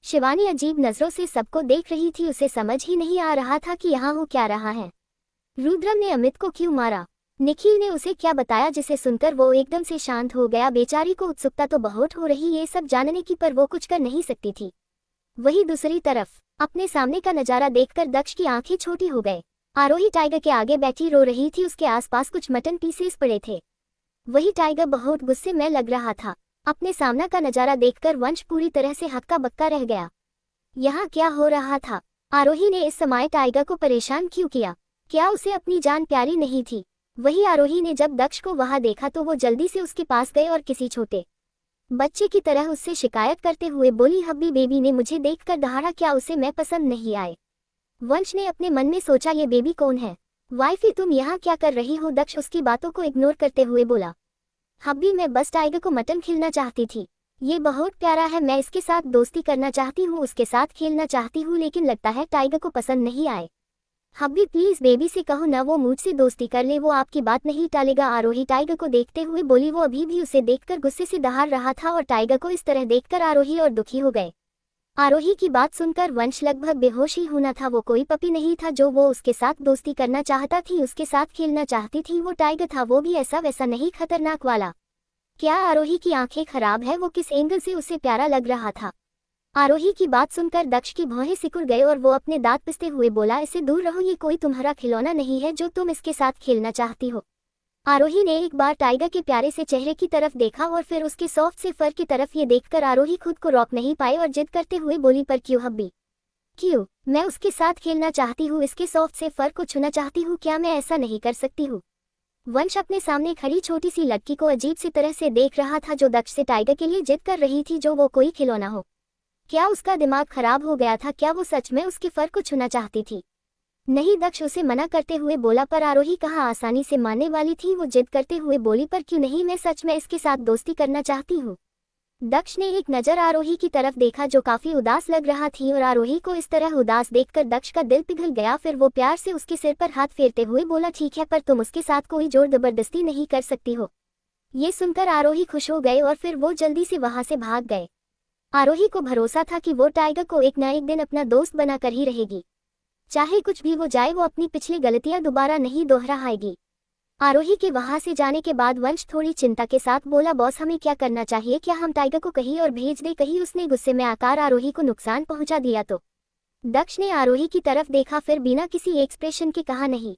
शिवानी अजीब नजरों से सबको देख रही थी, उसे समझ ही नहीं आ रहा था कि यहाँ हो क्या रहा है। रुद्रम ने अमित को क्यों मारा? निखिल ने उसे क्या बताया जिसे सुनकर वो एकदम से शांत हो गया? बेचारी को उत्सुकता तो बहुत हो रही ये सब जानने की, पर वो कुछ कर नहीं सकती थी। वही दूसरी तरफ अपने सामने का नजारा देखकर दक्ष की आंखें छोटी हो गए। आरोही टाइगर के आगे बैठी रो रही थी, उसके आसपास कुछ मटन पीसेस पड़े थे। वही टाइगर बहुत गुस्से में लग रहा था। अपने सामने का नजारा देखकर वंश पूरी तरह से हक्का बक्का रह गया। यहाँ क्या हो रहा था? आरोही ने इस समय टाइगर को परेशान क्यों किया? क्या उसे अपनी जान प्यारी नहीं थी? वही आरोही ने जब दक्ष को वहां देखा तो वो जल्दी से उसके पास गए और किसी छोटे बच्चे की तरह उससे शिकायत करते हुए बोली, हब्बी बेबी ने मुझे देखकर दहाड़ा, क्या उसे मैं पसंद नहीं आए? वंश ने अपने मन में सोचा, ये बेबी कौन है? वाइफी तुम यहाँ क्या कर रही हो? दक्ष उसकी बातों को इग्नोर करते हुए बोला, हब्बी मैं बस टाइगर को मटन खिलाना चाहती थी। ये बहुत प्यारा है, मैं इसके साथ दोस्ती करना चाहती हूँ, उसके साथ खेलना चाहती हूँ, लेकिन लगता है टाइगर को पसंद नहीं आए। हब्बी प्लीज बेबी से कहो ना वो मुझसे दोस्ती कर ले, वो आपकी बात नहीं टालेगा। आरोही टाइगर को देखते हुए बोली। वो अभी भी उसे देखकर गुस्से से दहाड़ रहा था और टाइगर को इस तरह देखकर आरोही और दुखी हो गए। आरोही की बात सुनकर वंश लगभग बेहोश ही होना था। वो कोई पपी नहीं था जो वो उसके साथ दोस्ती करना चाहता थी, उसके साथ खेलना चाहती थी। वो टाइगर था, वो भी ऐसा वैसा नहीं, खतरनाक वाला। क्या आरोही की आंखें खराब है? वो किस एंगल से उसे प्यारा लग रहा था? आरोही की बात सुनकर दक्ष की भौहें सिकुड़ गए और वो अपने दांत पिसते हुए बोला, इससे दूर रहो, ये कोई तुम्हारा खिलौना नहीं है जो तुम इसके साथ खेलना चाहती हो। आरोही ने एक बार टाइगर के प्यारे से चेहरे की तरफ देखा और फिर उसके सॉफ्ट से फर की तरफ। ये देखकर आरोही खुद को रोक नहीं पाई और जिद करते हुए बोली, पर क्यों हब्बी? क्यों? मैं उसके साथ खेलना चाहती हूँ, इसके सॉफ्ट से फर को छूना चाहती हूँ, क्या मैं ऐसा नहीं कर सकती हूँ? वंश अपने सामने खड़ी छोटी सी लड़की को अजीब सी तरह से देख रहा था जो दक्ष से टाइगर के लिए जिद कर रही थी जो वो कोई खिलौना हो। क्या उसका दिमाग खराब हो गया था? क्या वो सच में उसके फर को छूना चाहती थी? नहीं, दक्ष उसे मना करते हुए बोला। पर आरोही कहाँ आसानी से मानने वाली थी। वो जिद करते हुए बोली, पर क्यों नहीं, मैं सच में इसके साथ दोस्ती करना चाहती हूँ। दक्ष ने एक नज़र आरोही की तरफ देखा जो काफी उदास लग रहा थी, और आरोही को इस तरह उदास देखकर दक्ष का दिल पिघल गया। फिर वो प्यार से उसके सिर पर हाथ फेरते हुए बोला, ठीक है, पर तुम उसके साथ कोई जोर जबरदस्ती नहीं कर सकती हो। ये सुनकर आरोही खुश हो गए और फिर वो जल्दी से वहां से भाग गए। आरोही को भरोसा था कि वो टाइगर को एक न एक दिन अपना दोस्त बनाकर ही रहेगी। चाहे कुछ भी हो जाए, वो अपनी पिछली गलतियां दोबारा नहीं दोहराएगी। आरोही के वहां से जाने के बाद वंश थोड़ी चिंता के साथ बोला, बॉस हमें क्या करना चाहिए? क्या हम टाइगर को कहीं और भेज दें? कहीं उसने गुस्से में आकर आरोही को नुकसान पहुंचा दिया तो? दक्ष ने आरोही की तरफ देखा, फिर बिना किसी एक्सप्रेशन के कहा, नहीं।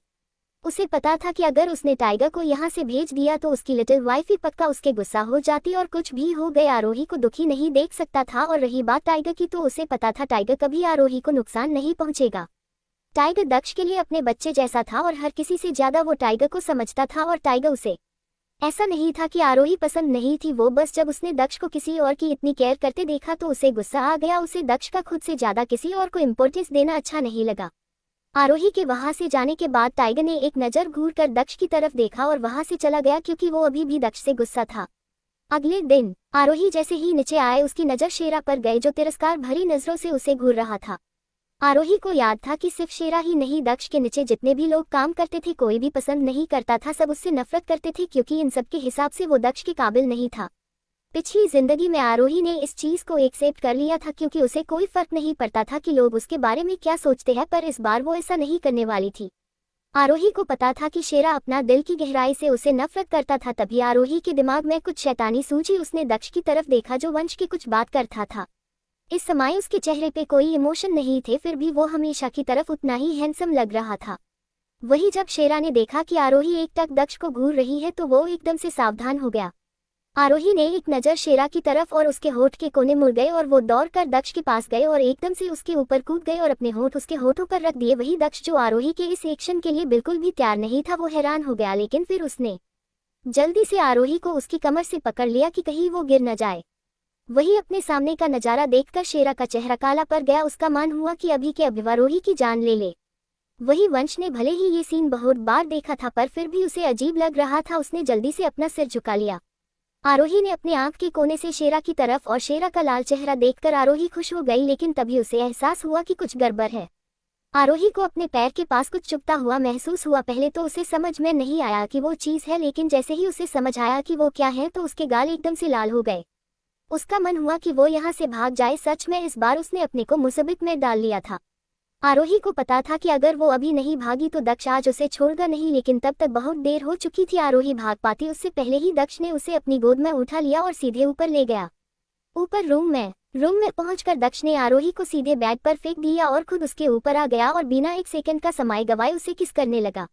उसे पता था कि अगर उसने टाइगर को यहाँ से भेज दिया तो उसकी लिटिल वाइफ ही पक्का उसके गुस्सा हो जाती, और कुछ भी हो गए आरोही को दुखी नहीं देख सकता था। और रही बात टाइगर की, तो उसे पता था टाइगर कभी आरोही को नुकसान नहीं पहुंचेगा। टाइगर दक्ष के लिए अपने बच्चे जैसा था और हर किसी से ज्यादा वो टाइगर को समझता था, और टाइगर उसे। ऐसा नहीं था कि आरोही पसंद नहीं थी वो, बस जब उसने दक्ष को किसी और की इतनी केयर करते देखा तो उसे गुस्सा आ गया। उसे दक्ष का खुद से ज्यादा किसी और को इम्पोर्टेंस देना अच्छा नहीं लगा। आरोही के वहां से जाने के बाद टाइगर ने एक नज़र घूरकर दक्ष की तरफ देखा और वहां से चला गया, क्योंकि वो अभी भी दक्ष से गुस्सा था। अगले दिन आरोही जैसे ही नीचे आए, उसकी नज़र शेरा पर गई जो तिरस्कार भरी नजरों से उसे घूर रहा था। आरोही को याद था कि सिर्फ शेरा ही नहीं, दक्ष के नीचे जितने भी लोग काम करते थे कोई भी पसंद नहीं करता था, सब उससे नफरत करते थे, क्योंकि इन सब के हिसाब से वो दक्ष के काबिल नहीं था। पिछली जिंदगी में आरोही ने इस चीज को एक्सेप्ट कर लिया था, क्योंकि उसे कोई फर्क नहीं पड़ता था कि लोग उसके बारे में क्या सोचते हैं, पर इस बार वो ऐसा नहीं करने वाली थी। आरोही को पता था कि शेरा अपना दिल की गहराई से उसे नफरत करता था। तभी आरोही के दिमाग में कुछ शैतानी सूझी। उसने दक्ष की तरफ देखा जो वंश की कुछ बात करता था। इस समय उसके चेहरे पे कोई इमोशन नहीं थे, फिर भी वो हमेशा की तरफ उतना ही हैंडसम लग रहा था। वही जब शेरा ने देखा कि आरोही एकटक दक्ष को घूर रही है तो वो एकदम से सावधान हो गया। आरोही ने एक नज़र शेरा की तरफ और उसके होठ के कोने मुड़ गए, और वो दौड़कर दक्ष के पास गए और एकदम से उसके ऊपर कूद गए और अपने होठ उसके होठों पर रख दिए। वही दक्ष जो आरोही के इस एक्शन के लिए बिल्कुल भी तैयार नहीं था, वो हैरान हो गया, लेकिन फिर उसने जल्दी से आरोही को उसकी कमर से पकड़ लिया कि कहीं वो गिर न जाए। वही अपने सामने का नजारा देखकर शेरा का चेहरा काला पड़ गया। उसका मन हुआ कि अभी के अभी आरोही की जान ले ले। वही वंश ने भले ही ये सीन बहुत बार देखा था, पर फिर भी उसे अजीब लग रहा था। उसने जल्दी से अपना सिर झुका लिया। आरोही ने अपने आंख के कोने से शेरा की तरफ, और शेरा का लाल चेहरा देखकर आरोही खुश हो गई, लेकिन तभी उसे एहसास हुआ कि कुछ गड़बड़ है। आरोही को अपने पैर के पास कुछ चुभता हुआ महसूस हुआ। पहले तो उसे समझ में नहीं आया कि वो चीज है, लेकिन जैसे ही उसे समझ आया कि वो क्या है तो उसके गाल एकदम से लाल हो गए। उसका मन हुआ कि वो यहाँ से भाग जाए। सच में इस बार उसने अपने को मुसीबत में डाल लिया था। आरोही को पता था कि अगर वो अभी नहीं भागी तो दक्ष आज उसे छोड़गा नहीं, लेकिन तब तक बहुत देर हो चुकी थी। आरोही भाग पाती उससे पहले ही दक्ष ने उसे अपनी गोद में उठा लिया और सीधे ऊपर ले गया। ऊपर रूम में पहुंचकर दक्ष ने आरोही को सीधे बेड पर फेंक दिया और खुद उसके ऊपर आ गया और बिना एक सेकंड का समय गवाए उसे किस करने लगा।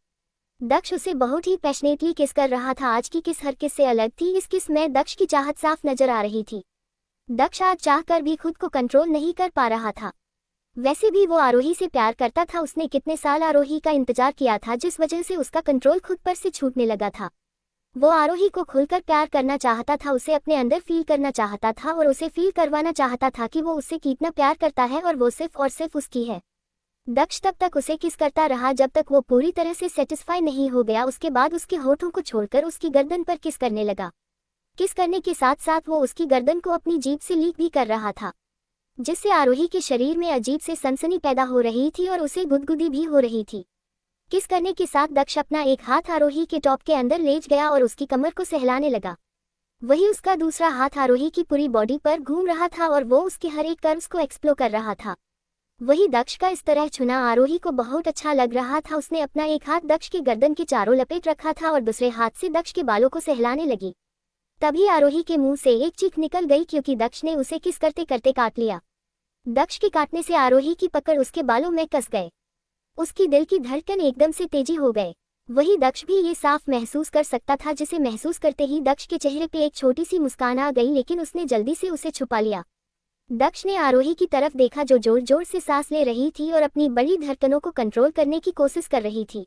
दक्ष उसे बहुत ही पैशनेटली किस कर रहा था। आज की किस हर किस से अलग थी। इस किस में दक्ष की चाहत साफ नजर आ रही थी। दक्ष आज चाहकर भी खुद को कंट्रोल नहीं कर पा रहा था। वैसे भी वो आरोही से प्यार करता था। उसने कितने साल आरोही का इंतजार किया था, जिस वजह से उसका कंट्रोल खुद पर से छूटने लगा था। वो आरोही को खुलकर प्यार करना चाहता था, उसे अपने अंदर फील करना चाहता था और उसे फील करवाना चाहता था कि वो उससे कितना प्यार करता है और वो सिर्फ और सिर्फ उसकी है। दक्ष तब तक उसे किस करता रहा जब तक वो पूरी तरह से सेटिस्फाई नहीं हो गया। उसके बाद उसके होठों को छोड़कर उसकी गर्दन पर किस करने लगा। किस करने के साथ साथ वो उसकी गर्दन को अपनी जीभ से लीक भी कर रहा था, जिससे आरोही के शरीर में अजीब से सनसनी पैदा हो रही थी और उसे गुदगुदी भी हो रही थी। किस करने के साथ दक्ष अपना एक हाथ आरोही के टॉप के अंदर ले गया और उसकी कमर को सहलाने लगा। वही उसका दूसरा हाथ आरोही की पूरी बॉडी पर घूम रहा था और वो उसके हर एक कर्व्स को एक्सप्लोर कर रहा था। वही दक्ष का इस तरह छूना आरोही को बहुत अच्छा लग रहा था। उसने अपना एक हाथ दक्ष के गर्दन के चारों लपेट रखा था और दूसरे हाथ से दक्ष के बालों को सहलाने लगी। तभी आरोही के मुंह से एक चीख निकल गई, क्योंकि दक्ष ने उसे किस करते करते काट लिया। दक्ष के काटने से आरोही की पकड़ उसके बालों में कस गए। उसकी दिल की धड़कन एकदम से तेजी हो गए। वही दक्ष भी ये साफ महसूस कर सकता था, जिसे महसूस करते ही दक्ष के चेहरे पे एक छोटी सी मुस्कान आ गई, लेकिन उसने जल्दी से उसे छुपा लिया। दक्ष ने आरोही की तरफ देखा जो जोर जोर से सांस ले रही थी और अपनी बड़ी धड़कनों को कंट्रोल करने की कोशिश कर रही थी।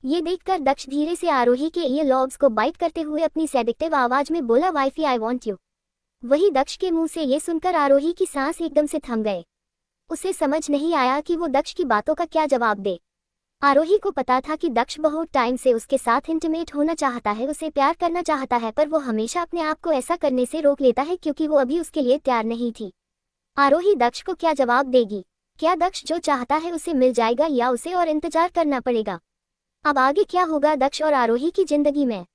ये देखकर दक्ष धीरे से आरोही के ईयर लॉब्स को बाइट करते हुए अपनी सेडिक्टिव आवाज में बोला, वाइफी आई वांट यू। वही दक्ष के मुंह से ये सुनकर आरोही की सांस एकदम से थम गए। उसे समझ नहीं आया कि वो दक्ष की बातों का क्या जवाब दे। आरोही को पता था कि दक्ष बहुत टाइम से उसके साथ इंटीमेट होना चाहता है, उसे प्यार करना चाहता है, पर वो हमेशा अपने आप को ऐसा करने से रोक लेता है क्योंकि वो अभी उसके लिए तैयार नहीं थी। आरोही दक्ष को क्या जवाब देगी? क्या दक्ष जो चाहता है उसे मिल जाएगा या उसे और इंतजार करना पड़ेगा? अब आगे क्या होगा दक्ष और आरोही की जिंदगी में?